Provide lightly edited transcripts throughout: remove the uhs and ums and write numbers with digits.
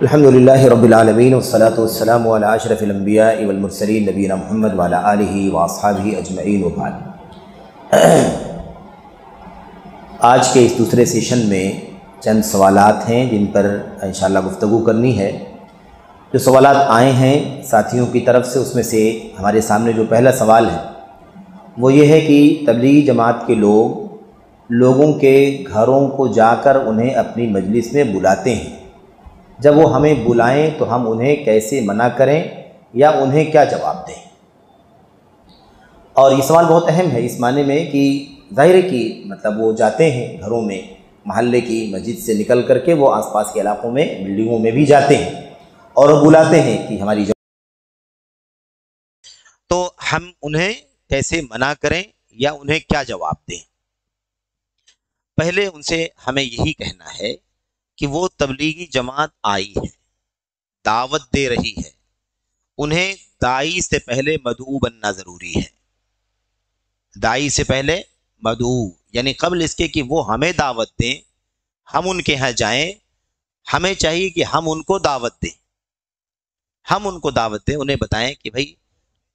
الحمدللہ رب العالمین والصلاة والسلام علی اشرف الانبیاء والمرسلین نبینا محمد وعلی آلہ واصحابہ اجمعین وبعد۔ آج کے اس دوسرے سیشن میں چند سوالات ہیں جن پر انشاءاللہ گفتگو کرنی ہے۔ جو سوالات آئے ہیں ساتھیوں کی طرف سے، اس میں سے ہمارے سامنے جو پہلا سوال ہے وہ یہ ہے کہ تبلیغی جماعت کے لوگوں کے گھروں کو جا کر انہیں اپنی مجلس میں بلاتے ہیں، جب وہ ہمیں بلائیں تو ہم انہیں کیسے منع کریں یا انہیں کیا جواب دیں؟ اور یہ سوال بہت اہم ہے اس معنی میں کہ ظاہر ہے کہ مطلب وہ جاتے ہیں گھروں میں، محلے کی مسجد سے نکل کر کے وہ آس پاس کے علاقوں میں بلڈنگوں میں بھی جاتے ہیں اور وہ بلاتے ہیں کہ ہماری تو ہم انہیں کیسے منع کریں یا انہیں کیا جواب دیں؟ پہلے ان سے ہمیں یہی کہنا ہے کہ وہ تبلیغی جماعت آئی ہے، دعوت دے رہی ہے، انہیں داعی سے پہلے مدعو بننا ضروری ہے۔ داعی سے پہلے مدعو، یعنی قبل اس کے کہ وہ ہمیں دعوت دیں، ہم ان کے ہاں جائیں، ہمیں چاہیے کہ ہم ان کو دعوت دیں۔ ہم ان کو دعوت دیں، انہیں بتائیں کہ بھائی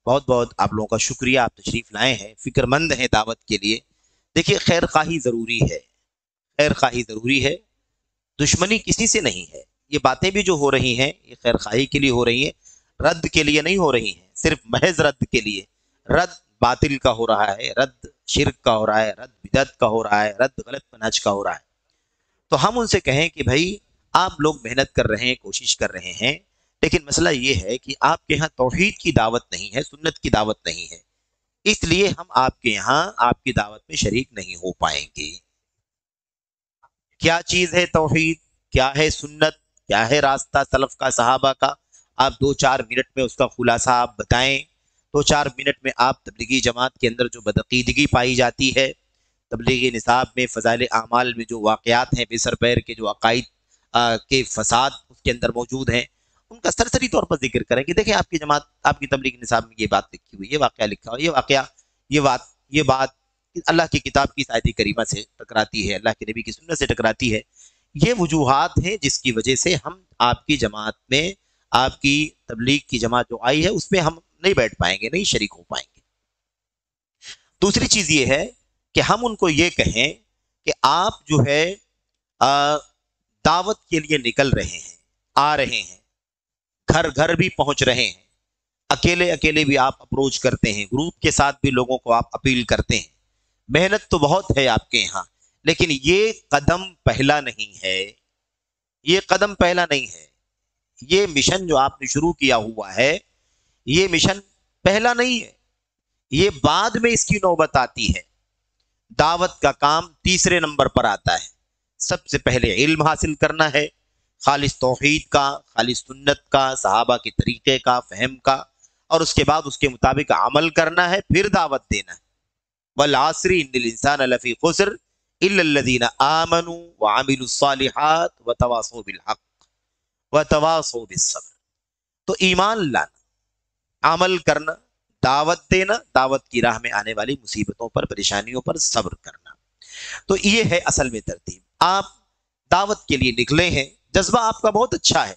بہت بہت آپ لوگوں کا شکریہ، آپ تشریف لائے ہیں، فکر مند ہیں دعوت کے لیے۔ دیکھیے خیر خواہی ضروری ہے، خیر خواہی ضروری ہے، دشمنی کسی سے نہیں ہے۔ یہ باتیں بھی جو ہو رہی ہیں یہ خیر خواہی کے لیے ہو رہی ہیں، رد کے لیے نہیں ہو رہی ہیں، صرف محض رد کے لیے۔ رد باطل کا ہو رہا ہے، رد شرک کا ہو رہا ہے، رد بدعت کا ہو رہا ہے، رد غلط منہج کا ہو رہا ہے۔ تو ہم ان سے کہیں کہ بھائی آپ لوگ محنت کر رہے ہیں، کوشش کر رہے ہیں، لیکن مسئلہ یہ ہے کہ آپ کے یہاں توحید کی دعوت نہیں ہے، سنت کی دعوت نہیں ہے، اس لیے ہم آپ کے یہاں آپ کی دعوت میں شریک نہیں ہو پائیں گے۔ کیا چیز ہے توحید، کیا ہے سنت، کیا ہے راستہ سلف کا، صحابہ کا؟ آپ 2-4 منٹ میں اس کا خلاصہ آپ بتائیں۔ 2-4 منٹ میں آپ تبلیغی جماعت کے اندر جو بدعقیدگی پائی جاتی ہے، تبلیغی نصاب میں فضائل اعمال میں جو واقعات ہیں، بے سر پیر کے جو عقائد کے فساد اس کے اندر موجود ہیں، ان کا سرسری طور پر ذکر کریں کہ دیکھیں آپ کی جماعت، آپ کی تبلیغی نصاب میں یہ بات لکھی ہوئی، یہ واقعہ لکھا ہوا، یہ واقعہ، یہ بات اللہ کی کتاب کی آیت کریمہ سے ٹکراتی ہے، اللہ کے نبی کی سنت سے ٹکراتی ہے۔ یہ وجوہات ہیں جس کی وجہ سے ہم آپ کی جماعت میں، آپ کی تبلیغ کی جماعت جو آئی ہے اس میں ہم نہیں بیٹھ پائیں گے، نہیں شریک ہو پائیں گے۔ دوسری چیز یہ ہے کہ ہم ان کو یہ کہیں کہ آپ جو ہے دعوت کے لیے نکل رہے ہیں، آ رہے ہیں، گھر گھر بھی پہنچ رہے ہیں، اکیلے اکیلے بھی آپ اپروچ کرتے ہیں، گروپ کے ساتھ بھی لوگوں کو آپ اپیل کرتے ہیں۔ محنت تو بہت ہے آپ کے یہاں، لیکن یہ قدم پہلا نہیں ہے، یہ قدم پہلا نہیں ہے۔ یہ مشن جو آپ نے شروع کیا ہوا ہے، یہ مشن پہلا نہیں ہے، یہ بعد میں اس کی نوبت آتی ہے۔ دعوت کا کام تیسرے نمبر پر آتا ہے۔ سب سے پہلے علم حاصل کرنا ہے، خالص توحید کا، خالص سنت کا، صحابہ کے طریقے کا، فہم کا، اور اس کے بعد اس کے مطابق عمل کرنا ہے، پھر دعوت دینا ہے۔ والعصر ان الانسان لفی خسر الا الذین آمنوا وعملوا الصالحات وتواصوا بالحق وتواصوا بالصبر۔ تو ایمان لانا، عمل کرنا، دعوت دینا، دعوت کی راہ میں آنے والی مصیبتوں پر، پریشانیوں پر صبر کرنا۔ تو یہ ہے اصل میں ترتیب۔ آپ دعوت کے لیے نکلے ہیں، جذبہ آپ کا بہت اچھا ہے،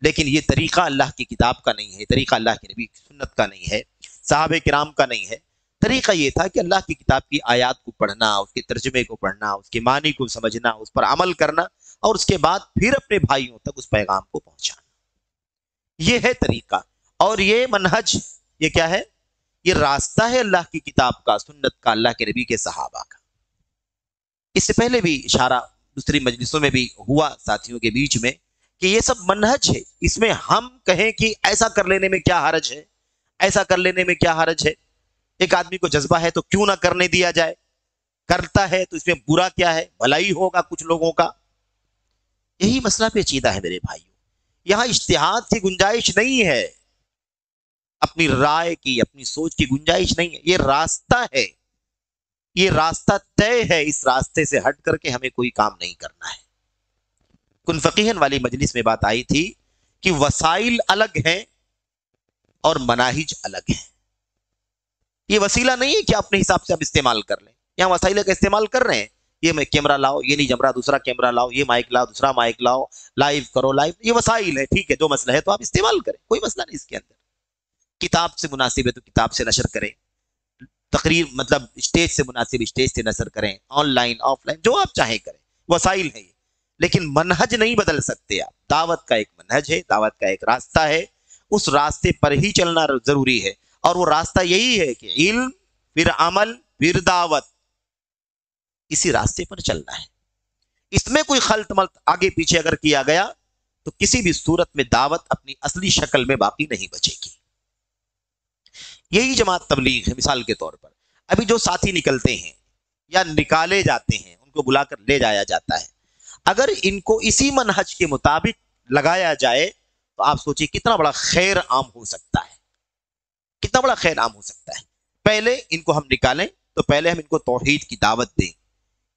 لیکن یہ طریقہ اللہ کی کتاب کا نہیں ہے، طریقہ اللہ کے نبی کی سنت کا نہیں ہے، صحابہ کرام کا نہیں ہے۔ طریقہ یہ تھا کہ اللہ کی کتاب کی آیات کو پڑھنا، اس کے ترجمے کو پڑھنا، اس کے معنی کو سمجھنا، اس پر عمل کرنا، اور اس کے بعد پھر اپنے بھائیوں تک اس پیغام کو پہنچانا۔ یہ ہے طریقہ، اور یہ منہج، یہ کیا ہے؟ یہ راستہ ہے اللہ کی کتاب کا، سنت کا، اللہ کے نبی کے صحابہ کا۔ اس سے پہلے بھی اشارہ دوسری مجلسوں میں بھی ہوا ساتھیوں کے بیچ میں کہ یہ سب منہج ہے، اس میں ہم کہیں کہ ایسا کر لینے میں کیا حرج ہے، ایسا کر لینے میں کیا حرج ہے؟ ایک آدمی کو جذبہ ہے تو کیوں نہ کرنے دیا جائے، کرتا ہے تو اس میں برا کیا ہے، بھلائی ہوگا کچھ لوگوں کا۔ یہی مسئلہ پیچیدہ ہے میرے بھائیوں، یہاں اجتہاد کی گنجائش نہیں ہے، اپنی رائے کی، اپنی سوچ کی گنجائش نہیں ہے۔ یہ راستہ ہے، یہ راستہ طے ہے، اس راستے سے ہٹ کر کے ہمیں کوئی کام نہیں کرنا ہے۔ کن فقیہن والی مجلس میں بات آئی تھی کہ وسائل الگ ہیں اور مناہج الگ ہیں۔ یہ وسیلہ نہیں ہے کہ اپنے حساب سے آپ استعمال کر لیں، یہاں وسائل کا استعمال کر رہے ہیں، یہ میں کیمرہ لاؤ، یہ نہیں جم رہا دوسرا کیمرہ لاؤ، یہ مائک لاؤ دوسرا مائک لاؤ، لائیو کرو لائیو، یہ وسائل ہے، ٹھیک ہے، جو مسئلہ ہے تو آپ استعمال کریں، کوئی مسئلہ نہیں اس کے اندر. کتاب سے مناسب ہے تو کتاب سے نشر کریں، تقریر مطلب اسٹیج سے مناسب اسٹیج سے نشر کریں، آن لائن آف لائن جو آپ چاہیں کریں، وسائل ہیں یہ. لیکن منہج نہیں بدل سکتے آپ. دعوت کا ایک منہج ہے، دعوت کا ایک راستہ ہے، اس راستے پر ہی چلنا ضروری ہے. اور وہ راستہ یہی ہے کہ علم پھر عمل پھر دعوت، اسی راستے پر چلنا ہے. اس میں کوئی خلط ملط آگے پیچھے اگر کیا گیا تو کسی بھی صورت میں دعوت اپنی اصلی شکل میں باقی نہیں بچے گی. یہی جماعت تبلیغ ہے. مثال کے طور پر ابھی جو ساتھی نکلتے ہیں یا نکالے جاتے ہیں، ان کو بلا کر لے جایا جاتا ہے، اگر ان کو اسی منہج کے مطابق لگایا جائے تو آپ سوچیں کتنا بڑا خیر عام ہو سکتا ہے، کتنا بڑا خیر عام ہو سکتا ہے. پہلے ان کو ہم نکالیں تو پہلے ہم ان کو توحید کی دعوت دیں،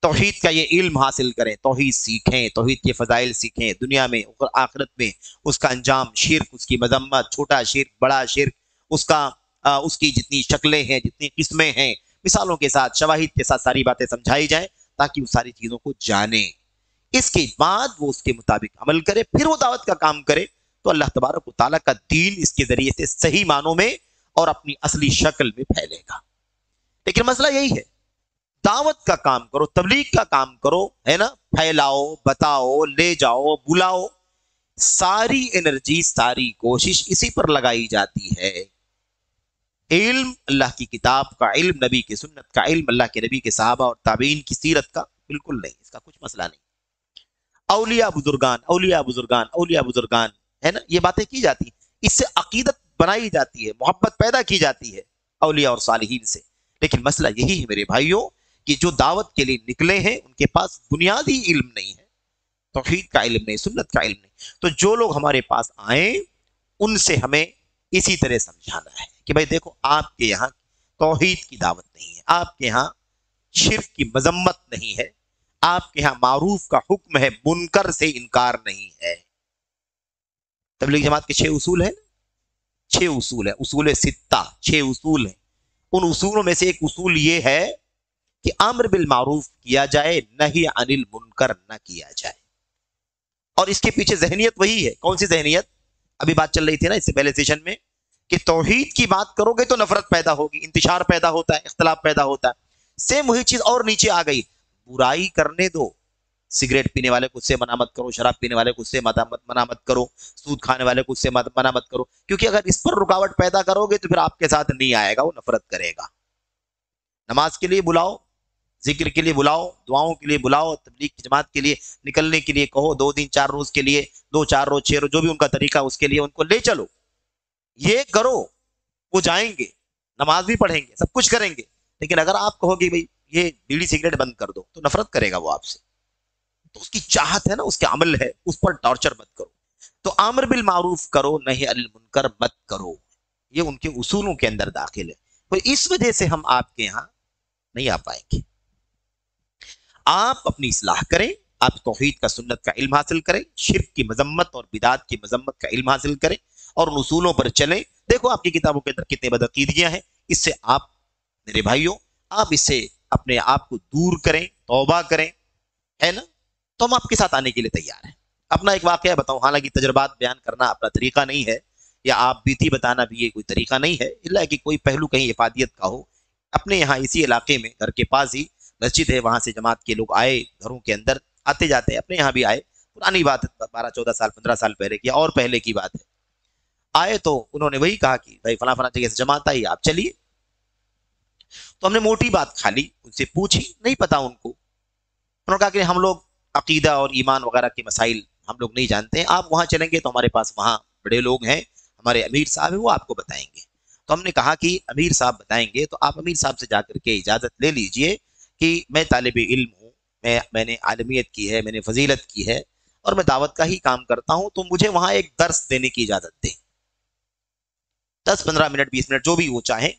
توحید کا یہ علم حاصل کریں، توحید سیکھیں، توحید کے فضائل سیکھیں، دنیا میں اور آخرت میں اس کا انجام، شرک، اس کی مذمت، چھوٹا شرک بڑا شرک، اس کی جتنی شکلیں ہیں، جتنی قسمیں ہیں، مثالوں کے ساتھ شواہد کے ساتھ ساری باتیں سمجھائی جائیں تاکہ وہ ساری چیزوں کو جانیں. اس کے بعد وہ اس کے مطابق عمل کرے، پھر وہ دعوت کا کام کرے تو اللہ تبارک و تعالیٰ کا دین اس کے ذریعے سے صحیح معنوں میں اور اپنی اصلی شکل میں پھیلے گا. لیکن مسئلہ یہی ہے، دعوت کا کام کرو، تبلیغ کا کام کرو، ہے نا، پھیلاؤ، بتاؤ، لے جاؤ، بلاؤ، ساری انرجی ساری کوشش اسی پر لگائی جاتی ہے. علم اللہ کی کتاب کا علم، نبی کی سنت کا علم، اللہ کے نبی کے صحابہ اور تابعین کی سیرت کا بالکل نہیں، اس کا کچھ مسئلہ نہیں. اولیاء بزرگان اولیاء بزرگان اولیاء بزرگان، ہے نا، یہ باتیں کی جاتی، اس سے عقیدت بنائی جاتی ہے، محبت پیدا کی جاتی ہے اولیاء اور صالحین سے. لیکن مسئلہ یہی ہے میرے بھائیوں کہ جو دعوت کے لیے نکلے ہیں ان کے پاس بنیادی علم نہیں ہے، توحید کا علم نہیں، سنت کا علم نہیں. تو جو لوگ ہمارے پاس آئیں ان سے ہمیں اسی طرح سمجھانا ہے کہ بھائی دیکھو، آپ کے یہاں توحید کی دعوت نہیں ہے، آپ کے یہاں شرک کی مذمت نہیں ہے، آپ کے یہاں معروف کا حکم ہے، منکر سے انکار نہیں ہے. تبلیغ جماعت کے 6 اصول ہیں، 6 اصول ہیں، اصول 6 6 اصول ہیں. ان اصولوں میں سے ایک اصول یہ ہے کہ امر بالمعروف کیا جائے، نہی عن المنکر نہ کیا جائے. اور اس کے پیچھے ذہنیت وہی ہے. کون سی ذہنیت؟ ابھی بات چل رہی تھی نا اس سے پہلے سیشن میں کہ توحید کی بات کرو گے تو نفرت پیدا ہوگی، انتشار پیدا ہوتا ہے، اختلاف پیدا ہوتا ہے. سیم وہی چیز اور نیچے آ گئی، برائی کرنے دو، سگریٹ پینے والے کو اس سے منع مت کرو، شراب پینے والے کو اس سے منع مت کرو، سود کھانے والے کو اس سے منع مت کرو، کیونکہ اگر اس پر رکاوٹ پیدا کرو گے تو پھر آپ کے ساتھ نہیں آئے گا، وہ نفرت کرے گا. نماز کے لیے بلاؤ، ذکر کے لیے بلاؤ، دعاؤں کے لیے بلاؤ، تبلیغ کی جماعت کے لیے نکلنے کے لیے کہو، 2 دن 4 روز کے لیے، 2 4 روز 6 روز جو بھی ان کا طریقہ اس کے لیے ان کو لے چلو، یہ کرو، وہ جائیں گے، نماز بھی پڑھیں گے، سب کچھ کریں گے. لیکن اگر آپ کہو گے بھائی یہ بیڑی سگریٹ بند کر دو تو نفرت کرے گا وہ آپ سے. تو اس کی چاہت ہے نا، اس کے عمل ہے، اس پر ٹارچر مت کرو. تو امر بالمعروف کرو، نہی عن المنکر مت کرو، یہ ان کے اصولوں کے اندر داخل ہے. تو اس وجہ سے ہم آپ کے یہاں نہیں آ پائیں گے. آپ اپنی اصلاح کریں، آپ توحید کا سنت کا علم حاصل کریں، شرک کی مذمت اور بدعات کی مذمت کا علم حاصل کریں اور ان اصولوں پر چلیں. دیکھو آپ کی کتابوں کے اندر کتنے بدعقیدگیاں ہیں، اس سے آپ میرے بھائیوں آپ اس سے اپنے آپ کو دور کریں، توبہ کریں، ہے نا. تو ہم آپ کے ساتھ آنے کے لیے تیار ہیں. اپنا ایک واقعہ بتاؤں، حالانکہ تجربات بیان کرنا اپنا طریقہ نہیں ہے، یا آپ بیتی بتانا بھی یہ کوئی طریقہ نہیں ہے، الا کہ کوئی پہلو کہیں افادیت کا ہو. اپنے یہاں اسی علاقے میں گھر کے پاس ہی مسجد ہے، وہاں سے جماعت کے لوگ آئے، گھروں کے اندر آتے جاتے، اپنے یہاں بھی آئے. پرانی بات ہے، 12 14 سال 15 سال پہلے کی اور پہلے کی بات ہے. آئے تو انہوں نے وہی کہا کہ بھائی فلاں فلاں جگہ سے جماعت آئی، آپ چلیے. تو ہم نے موٹی بات کھا لی، ان سے پوچھی، نہیں پتا ان کو. انہوں نے کہا کہ ہم لوگ عقیدہ اور ایمان وغیرہ کے مسائل ہم لوگ نہیں جانتے ہیں، آپ وہاں چلیں گے تو ہمارے پاس وہاں بڑے لوگ ہیں، ہمارے امیر صاحب ہیں، وہ آپ کو بتائیں گے. تو ہم نے کہا کہ امیر صاحب بتائیں گے تو آپ امیر صاحب سے جا کر کے اجازت لے لیجئے کہ میں طالب علم ہوں، میں نے عالمیت کی ہے، میں نے فضیلت کی ہے اور میں دعوت کا ہی کام کرتا ہوں، تو مجھے وہاں ایک درس دینے کی اجازت دیں. 10 15 منٹ 20 منٹ جو بھی وہ چاہیں،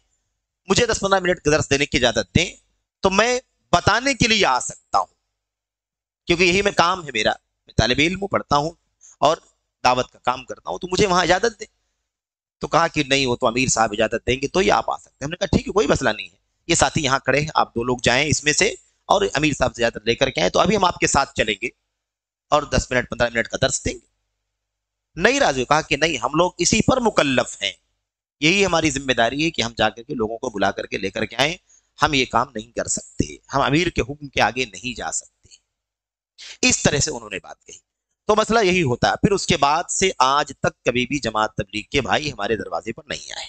مجھے 10 15 منٹ کا درس دینے کی اجازت دیں تو میں بتانے کے لیے آ سکتا ہوں، کیونکہ یہی میں کام ہے میرا، میں طالب علم ہوں، پڑھتا ہوں اور دعوت کا کام کرتا ہوں، تو مجھے وہاں اجازت دیں. تو کہا کہ نہیں، وہ تو امیر صاحب اجازت دیں گے تو ہی آپ آ سکتے ہیں. ہم نے کہا ٹھیک ہے، کوئی مسئلہ نہیں ہے، یہ ساتھی یہاں کھڑے ہیں، آپ 2 لوگ جائیں اس میں سے اور امیر صاحب سے اجازت لے کر کے آئے تو ابھی ہم آپ کے ساتھ چلیں گے اور 10 منٹ 15 منٹ کا درس دیں گے. نہیں راضی, کہا کہ نہیں, ہم لوگ اسی پر مکلف ہیں, یہی ہماری ذمہ داری ہے کہ ہم جا کر کے لوگوں کو بلا کر کے لے کر کے آئیں, ہم یہ کام نہیں کر سکتے, ہم امیر کے حکم کے آگے نہیں جا سکتے. اس طرح سے انہوں نے بات کہی. تو مسئلہ یہی ہوتا ہے. پھر اس کے بعد سے آج تک کبھی بھی جماعت تبلیغ کے بھائی ہمارے دروازے پر نہیں آئے,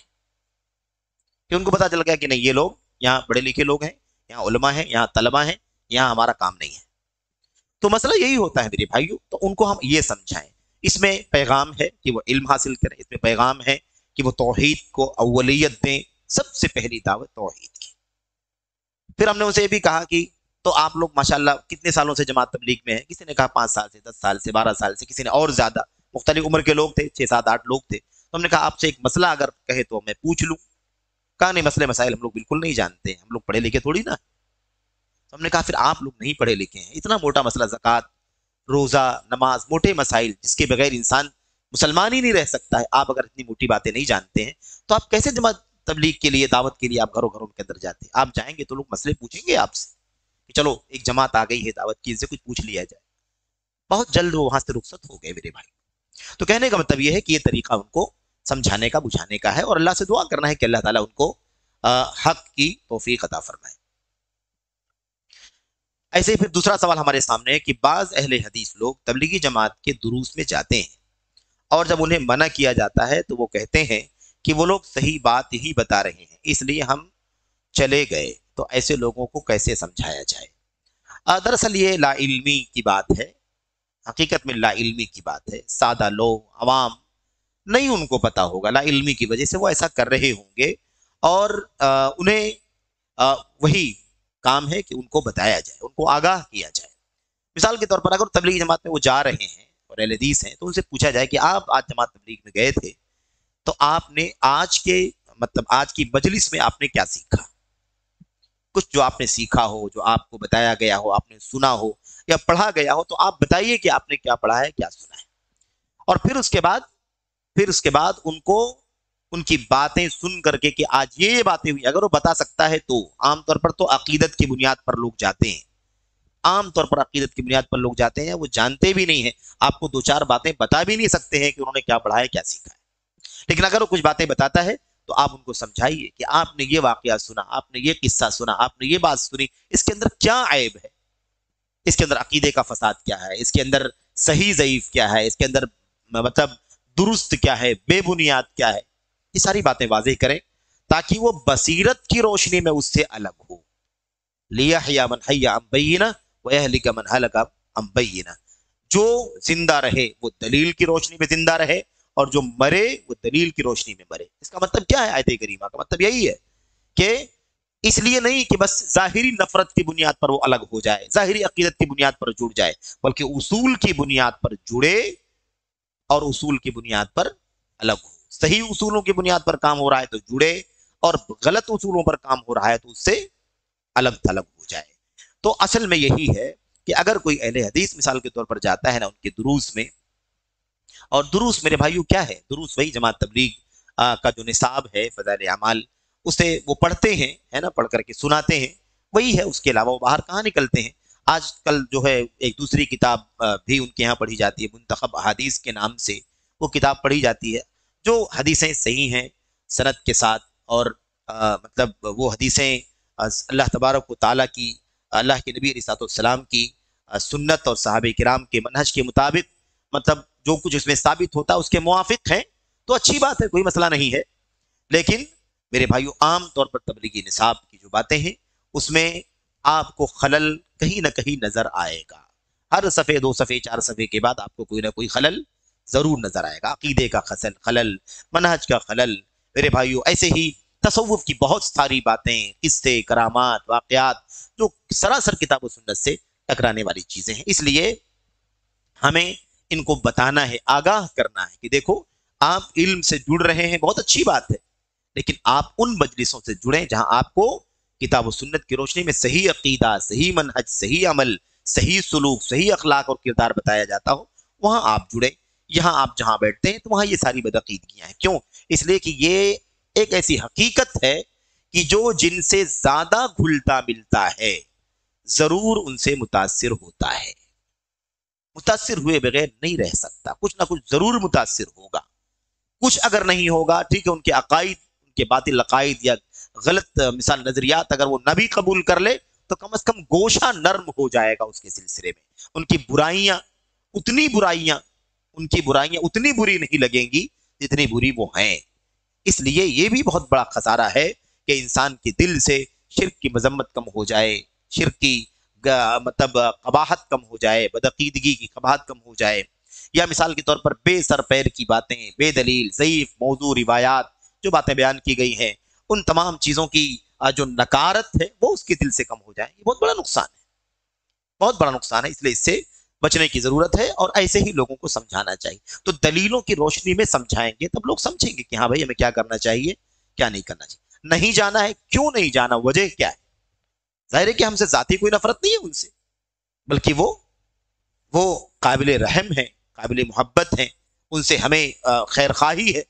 کہ ان کو پتا چل گیا کہ نہیں, یہ لوگ یہاں پڑھے لکھے لوگ ہیں, یہاں علماء ہیں, یہاں طلباء ہیں, یہاں ہمارا کام نہیں ہے. تو مسئلہ یہی ہوتا ہے میرے بھائیوں. تو ان کو ہم یہ سمجھائیں, اس میں پیغام ہے کہ وہ علم حاصل کریں, اس میں پیغام ہے کہ وہ توحید کو اولیت دیں, سب سے پہلی دعوت توحید کی. پھر ہم نے اسے یہ بھی کہا کہ تو آپ لوگ ماشاءاللہ کتنے سالوں سے جماعت تبلیغ میں ہیں؟ کسی نے کہا 5 سال سے, 10 سال سے, 12 سال سے, کسی نے اور زیادہ, مختلف عمر کے لوگ تھے, 6 7 8 لوگ تھے. تو ہم نے کہا آپ سے ایک مسئلہ اگر کہے تو میں پوچھ لوں. کہا نہیں, مسئلے مسائل ہم لوگ بالکل نہیں جانتے, ہم لوگ پڑھے لکھے تھوڑی نا. تو ہم نے کہا پھر آپ لوگ نہیں پڑھے لکھے ہیں, اتنا موٹا مسئلہ زکوٰۃ, روزہ, نماز, موٹے مسائل جس کے بغیر انسان مسلمان ہی نہیں رہ سکتا ہے, آپ اگر اتنی موٹی باتیں نہیں جانتے ہیں تو آپ کیسے جماعت تبلیغ کے لیے, دعوت کے لیے آپ گھروں گھروں کے اندر جاتے ہیں؟ آپ جائیں گے تو لوگ مسئلے پوچھیں گے آپ سے کہ چلو ایک جماعت آ گئی ہے دعوت کی, ان سے کچھ پوچھ لیا جائے. بہت جلد وہ وہاں سے رخصت ہو گئے میرے بھائی. تو کہنے کا مطلب یہ ہے کہ یہ طریقہ ان کو سمجھانے کا, بجھانے کا ہے, اور اللہ سے دعا کرنا ہے کہ اللہ تعالیٰ ان کو حق کی توفیق عطا فرمائے. ایسے ہی پھر دوسرا سوال ہمارے سامنے ہے کہ بعض اہل حدیث لوگ تبلیغی جماعت کے دروس میں جاتے ہیں, اور جب انہیں منع کیا جاتا ہے تو وہ کہتے ہیں کہ وہ لوگ صحیح بات ہی بتا رہے ہیں, اس لیے ہم چلے گئے. تو ایسے لوگوں کو کیسے سمجھایا جائے؟ دراصل یہ لا علمی کی بات ہے, حقیقت میں لا علمی کی بات ہے. سادہ لوگ, عوام, نہیں ان کو پتا ہوگا, لا علمی کی وجہ سے وہ ایسا کر رہے ہوں گے, اور انہیں وہی کام ہے کہ ان کو بتایا جائے, ان کو آگاہ کیا جائے. مثال کے طور پر اگر تبلیغی جماعت میں وہ جا رہے ہیں اور اہل حدیث ہیں, تو ان سے پوچھا جائے کہ آپ آج جماعت تبلیغ میں گئے تھے, تو آپ نے آج کی مجلس میں آپ نے کیا سیکھا؟ کچھ جو آپ نے سیکھا ہو, جو آپ کو بتایا گیا ہو, آپ نے سنا ہو یا پڑھا گیا ہو, تو آپ بتائیے کہ آپ نے کیا پڑھا ہے, کیا سنا ہے. اور پھر اس کے بعد ان کو ان کی باتیں سن کر کے کہ آج یہ باتیں ہوئی, اگر وہ بتا سکتا ہے تو. عام طور پر تو عقیدت کی بنیاد پر لوگ جاتے ہیں, عام طور پر عقیدت کی بنیاد پر لوگ جاتے ہیں, وہ جانتے بھی نہیں ہیں, آپ کو 2 4 باتیں بتا بھی نہیں سکتے ہیں کہ انہوں نے کیا پڑھا ہے, کیا سیکھا ہے. لیکن اگر وہ کچھ باتیں بتاتا ہے تو آپ ان کو سمجھائیے کہ آپ نے یہ واقعہ سنا, آپ نے یہ قصہ سنا, آپ نے یہ بات سنی, اس کے اندر کیا عیب ہے, اس کے اندر عقیدے کا فساد کیا ہے, اس کے اندر صحیح ضعیف کیا ہے, اس کے اندر مطلب درست کیا ہے, بے بنیاد کیا ہے. یہ ساری باتیں واضح کریں تاکہ وہ بصیرت کی روشنی میں اس سے الگ ہو. لیحیی من حی عن بینہ ویہلک من ہلک عن بینہ. جو زندہ رہے وہ دلیل کی روشنی میں زندہ رہے, اور جو مرے وہ دلیل کی روشنی میں مرے. اس کا مطلب کیا ہے؟ آیت کریمہ کا مطلب یہی ہے کہ اس لیے نہیں کہ بس ظاہری نفرت کی بنیاد پر وہ الگ ہو جائے, ظاہری عقیدت کی بنیاد پر جڑ جائے, بلکہ اصول کی بنیاد پر جڑے اور اصول کی بنیاد پر الگ ہو. صحیح اصولوں کی بنیاد پر کام ہو رہا ہے تو جڑے, اور غلط اصولوں پر کام ہو رہا ہے تو اس سے الگ تھلگ ہو جائے. تو اصل میں یہی ہے کہ اگر کوئی اہل حدیث مثال کے طور پر جاتا ہے نا ان کے دروس میں, اور دروس میرے بھائیوں کیا ہے, دروس وہی جماعت تبلیغ کا جو نصاب ہے فضائل اعمال, اسے وہ پڑھتے ہیں, ہے نا, پڑھ کر کے سناتے ہیں, وہی ہے. اس کے علاوہ وہ باہر کہاں نکلتے ہیں. آج کل جو ہے ایک دوسری کتاب بھی ان کے یہاں پڑھی جاتی ہے, منتخب احادیث کے نام سے وہ کتاب پڑھی جاتی ہے, جو حدیثیں صحیح ہیں سند کے ساتھ, اور مطلب وہ حدیثیں اللہ تبارک و تعالیٰ کی, اللہ کے نبی علیہ السلام کی سنت اور صحابہ کرام کے منہج کے مطابق, مطلب جو کچھ اس میں ثابت ہوتا ہے اس کے موافق ہیں, تو اچھی بات ہے, کوئی مسئلہ نہیں ہے. لیکن میرے بھائیو عام طور پر تبلیغی نصاب کی جو باتیں ہیں اس میں آپ کو خلل کہیں نہ کہیں نظر آئے گا. ہر صفحے 2 صفحے 4 صفحے کے بعد آپ کو کوئی نہ کوئی خلل ضرور نظر آئے گا. عقیدے کا خلل, منہج کا خلل. میرے بھائیو ایسے ہی تصوف کی بہت ساری باتیں, قصے, کرامات, واقعات, جو سراسر کتاب و سنت سے ٹکرانے والی چیزیں ہیں. اس لیے ہمیں ان کو بتانا ہے, آگاہ کرنا ہے کہ دیکھو آپ علم سے جڑ رہے ہیں, بہت اچھی بات ہے, لیکن آپ ان مجلسوں سے جڑیں جہاں آپ کو کتاب و سنت کی روشنی میں صحیح عقیدہ, صحیح منہج, صحیح عمل, صحیح سلوک, صحیح اخلاق اور کردار بتایا جاتا ہو, وہاں آپ جڑیں. یہاں آپ جہاں بیٹھتے ہیں تو وہاں یہ ساری بدعقیدگیاں ہیں. کیوں؟ اس لیے کہ یہ ایک ایسی حقیقت ہے کہ جو جن سے زیادہ گھلتا ملتا ہے, ضرور ان سے متاثر ہوتا ہے، متاثر ہوئے بغیر نہیں رہ سکتا، کچھ نہ کچھ ضرور متاثر ہوگا۔ کچھ اگر نہیں ہوگا ٹھیک ہے، ان کے عقائد، ان کے باطل عقائد یا غلط مثال نظریات اگر وہ نہ بھی قبول کر لے تو کم از کم گوشہ نرم ہو جائے گا اس کے سلسلے میں، ان کی برائیاں اتنی بری نہیں لگیں گی جتنی بری وہ ہیں۔ اس لیے یہ بھی بہت بڑا خسارہ ہے کہ انسان کے دل سے شرک کی مذمت کم ہو جائے، شرک کی مطلب قباحت کم ہو جائے، بدعقیدگی کی قباحت کم ہو جائے، یا مثال کے طور پر بے سر پیر کی باتیں، بے دلیل ضعیف موضوع روایات جو باتیں بیان کی گئی ہیں، ان تمام چیزوں کی جو نکارت ہے وہ اس کے دل سے کم ہو جائے۔ یہ بہت بڑا نقصان ہے، بہت بڑا نقصان ہے، اس لیے اس سے بچنے کی ضرورت ہے، اور ایسے ہی لوگوں کو سمجھانا چاہیے۔ تو دلیلوں کی روشنی میں سمجھائیں گے تب لوگ سمجھیں گے کہ ہاں بھائی ہمیں کیا کرنا چاہیے، کیا نہیں کرنا چاہیے۔ نہیں جانا ہے، کیوں نہیں جانا، وجہ کیا ہے؟ ظاہر ہے کہ ہم سے ذاتی کوئی نفرت نہیں ہے ان سے، بلکہ وہ قابل رحم ہیں، قابل محبت ہیں، ان سے ہمیں خیر خواہی ہے،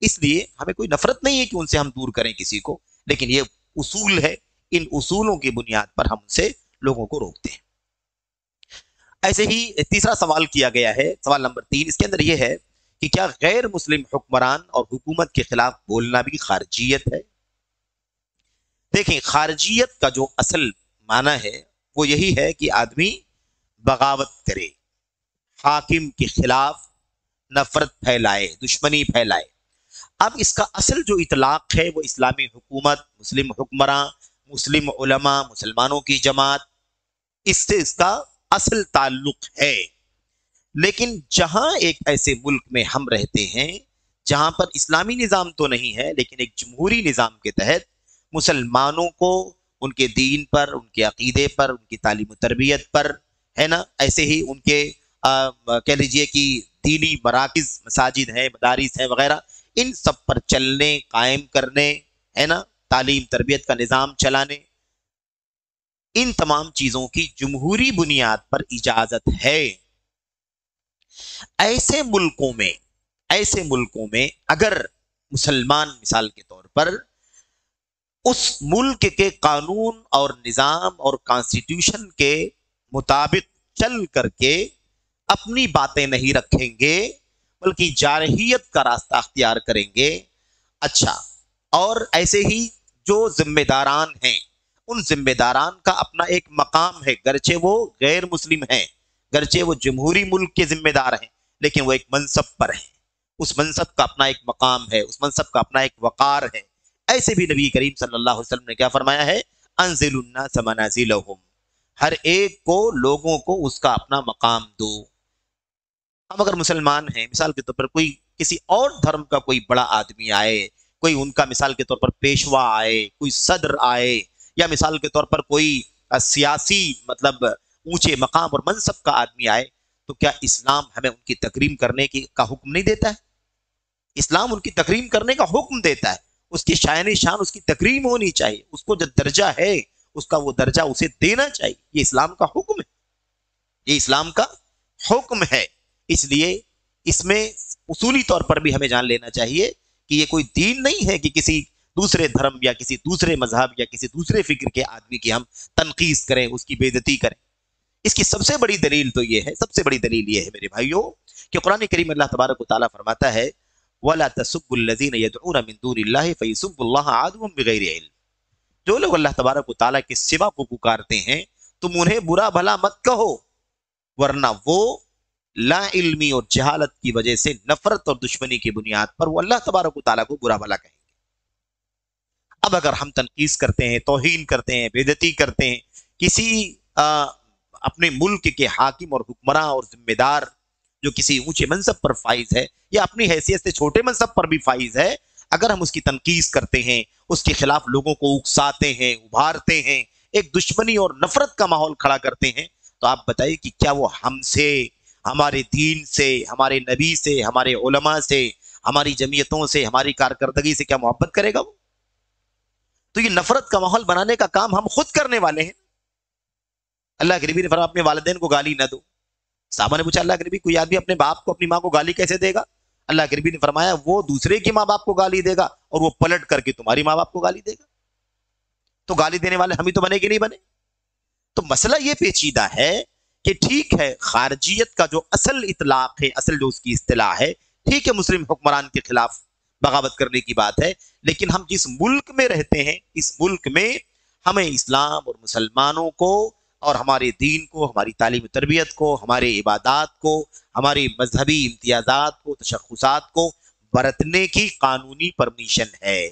اس لیے ہمیں کوئی نفرت نہیں ہے کہ ان سے ہم دور کریں کسی کو، لیکن یہ اصول ہے، ان اصولوں کی بنیاد پر ہم سے لوگوں کو روکتے ہیں۔ ایسے ہی تیسرا سوال کیا گیا ہے، سوال نمبر 3، اس کے اندر یہ ہے کہ کیا غیر مسلم حکمران اور حکومت کے خلاف بولنا بھی خارجیت ہے؟ دیکھیں، خارجیت کا جو اصل معنی ہے وہ یہی ہے کہ آدمی بغاوت کرے، حاکم کے خلاف نفرت پھیلائے، دشمنی پھیلائے۔ اب اس کا اصل جو اطلاق ہے وہ اسلامی حکومت، مسلم حکمراں، مسلم علماء، مسلمانوں کی جماعت، اس سے اس کا اصل تعلق ہے۔ لیکن جہاں ایک ایسے ملک میں ہم رہتے ہیں جہاں پر اسلامی نظام تو نہیں ہے لیکن ایک جمہوری نظام کے تحت مسلمانوں کو ان کے دین پر، ان کے عقیدے پر، ان کی تعلیم و تربیت پر، ہے نا، ایسے ہی ان کے کہہ لیجئے کہ دینی مراکز، مساجد ہیں، مدارس ہیں وغیرہ، ان سب پر چلنے، قائم کرنے، ہے نا، تعلیم تربیت کا نظام چلانے، ان تمام چیزوں کی جمہوری بنیاد پر اجازت ہے۔ ایسے ملکوں میں اگر مسلمان مثال کے طور پر اس ملک کے قانون اور نظام اور کانسٹیٹیوشن کے مطابق چل کر کے اپنی باتیں نہیں رکھیں گے بلکہ جارحیت کا راستہ اختیار کریں گے، اچھا، اور ایسے ہی جو ذمہ داران ہیں ان ذمہ داران کا اپنا ایک مقام ہے، گرچہ وہ غیر مسلم ہیں، گرچہ وہ جمہوری ملک کے ذمہ دار ہیں، لیکن وہ ایک منصب پر ہیں، اس منصب کا اپنا ایک مقام ہے، اس منصب کا اپنا ایک وقار ہے۔ ایسے بھی نبی کریم صلی اللہ علیہ وسلم نے کیا فرمایا ہے؟ انزل الناس منازلہم، ہر ایک کو، لوگوں کو اس کا اپنا مقام دو۔ ہم اگر مسلمان ہیں، مثال کے طور پر کوئی کسی اور دھرم کا کوئی بڑا آدمی آئے، کوئی ان کا مثال کے طور پر پیشوا آئے، کوئی صدر آئے، یا مثال کے طور پر کوئی سیاسی مطلب اونچے مقام اور منصب کا آدمی آئے، تو کیا اسلام ہمیں ان کی تکریم کرنے کا حکم نہیں دیتا ہے؟ اسلام ان کی تکریم کرنے کا حکم دیتا ہے، اس کی شائن شان، اس کی تکریم ہونی چاہیے، اس کو جو درجہ ہے اس کا وہ درجہ اسے دینا چاہیے، یہ اسلام کا حکم ہے، یہ اسلام کا حکم ہے۔ اس لیے اس میں اصولی طور پر بھی ہمیں جان لینا چاہیے کہ یہ کوئی دین نہیں ہے کہ کسی دوسرے دھرم یا کسی دوسرے مذہب یا کسی دوسرے فکر کے آدمی کی ہم تنقید کریں، اس کی بے عزتی کریں۔ اس کی سب سے بڑی دلیل تو یہ ہے، سب سے بڑی دلیل یہ ہے میرے بھائیوں کہ قرآن کریم اللہ تبارک و تعالیٰ فرماتا ہے وَلَا تَسُبُّوا الَّذِينَ يَدْعُونَ مِن دُونِ اللَّهِ فَيَسُبُّوا اللَّهَ عَدْوًا بِغَيْرِ عِلْمٍ، جو لوگ اللہ تبارک و تعالیٰ کے سوا کو پکارتے ہیں تم انہیں برا بھلا مت کہو، ورنہ وہ لا علمی اور جہالت کی وجہ سے نفرت اور دشمنی کی بنیاد پر وہ اللہ تبارک و تعالیٰ کو برا بھلا کہیں گے۔ اب اگر ہم تنقید کرتے ہیں، توہین کرتے ہیں، بے عزتی کرتے ہیں کسی اپنے ملک کے حاکم اور حکمراں اور ذمہ دار جو کسی اونچے منصب پر فائز ہے یا اپنی حیثیت سے چھوٹے منصب پر بھی فائز ہے، اگر ہم اس کی تنقید کرتے ہیں، اس کے خلاف لوگوں کو اکساتے ہیں، ابھارتے ہیں، ایک دشمنی اور نفرت کا ماحول کھڑا کرتے ہیں، تو آپ بتائیے کہ کیا وہ ہم سے، ہمارے دین سے، ہمارے نبی سے، ہمارے علماء سے، ہماری جمعیتوں سے، ہماری کارکردگی سے کیا محبت کرے گا وہ؟ تو یہ نفرت کا ماحول بنانے کا کام ہم خود کرنے والے ہیں۔ اللہ کے نبی نے فرمایا اپنے والدین کو گالی نہ دو۔ صحابہ نے پوچھا اللہ کے نبی کوئی آدمی اپنے باپ کو، اپنی ماں کو گالی کیسے دے گا؟ اللہ کے نبی نے فرمایا وہ دوسرے کی ماں باپ کو گالی دے گا اور وہ پلٹ کر کے تمہاری ماں باپ کو گالی دے گا۔ تو گالی دینے والے ہم ہی تو بنے کہ نہیں بنے؟ تو مسئلہ یہ پیچیدہ ہے کہ ٹھیک ہے خارجیت کا جو اصل اطلاق ہے، اصل جو اس کی اصطلاح ہے، ٹھیک ہے مسلم حکمران کے خلاف بغاوت کرنے کی بات ہے، لیکن ہم جس ملک میں رہتے ہیں اس ملک میں ہمیں اسلام اور مسلمانوں کو اور ہمارے دین کو، ہماری تعلیم و تربیت کو، ہمارے عبادات کو، ہمارے مذہبی امتیازات کو، تشخصات کو برتنے کی قانونی پرمیشن ہے۔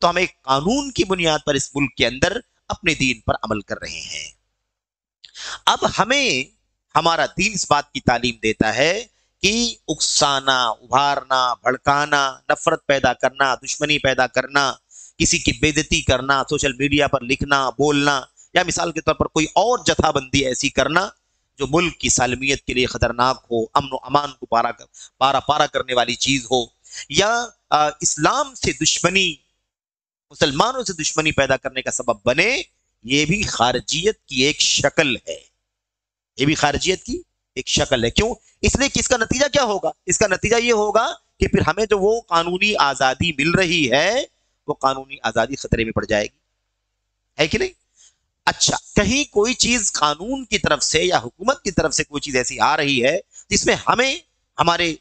تو ہم ایک قانون کی بنیاد پر اس ملک کے اندر اپنے دین پر عمل کر رہے ہیں۔ اب ہمیں ہمارا دین اس بات کی تعلیم دیتا ہے کہ اکسانا، ابھارنا، بھڑکانا، نفرت پیدا کرنا، دشمنی پیدا کرنا، کسی کی بے عزتی کرنا، سوشل میڈیا پر لکھنا، بولنا، یا مثال کے طور پر کوئی اور جتھا بندی ایسی کرنا جو ملک کی سالمیت کے لیے خطرناک ہو، امن و امان کو پارا کرنے والی چیز ہو، یا اسلام سے دشمنی، مسلمانوں سے دشمنی پیدا کرنے کا سبب بنے، یہ بھی خارجیت کی ایک شکل ہے۔ یہ بھی خارجیت کی ایک شکل ہے۔ کیوں؟ اس لیے کہ اس کا نتیجہ کیا ہوگا؟ اس کا نتیجہ یہ ہوگا کہ پھر ہمیں جو وہ قانونی آزادی مل رہی ہے وہ قانونی آزادی خطرے میں پڑ جائے گی، ہے کہ نہیں؟ اچھا، کہیں کوئی چیز قانون کی طرف سے یا حکومت کی طرف سے کوئی چیز ایسی آ رہی ہے جس میں ہمیں ہمارے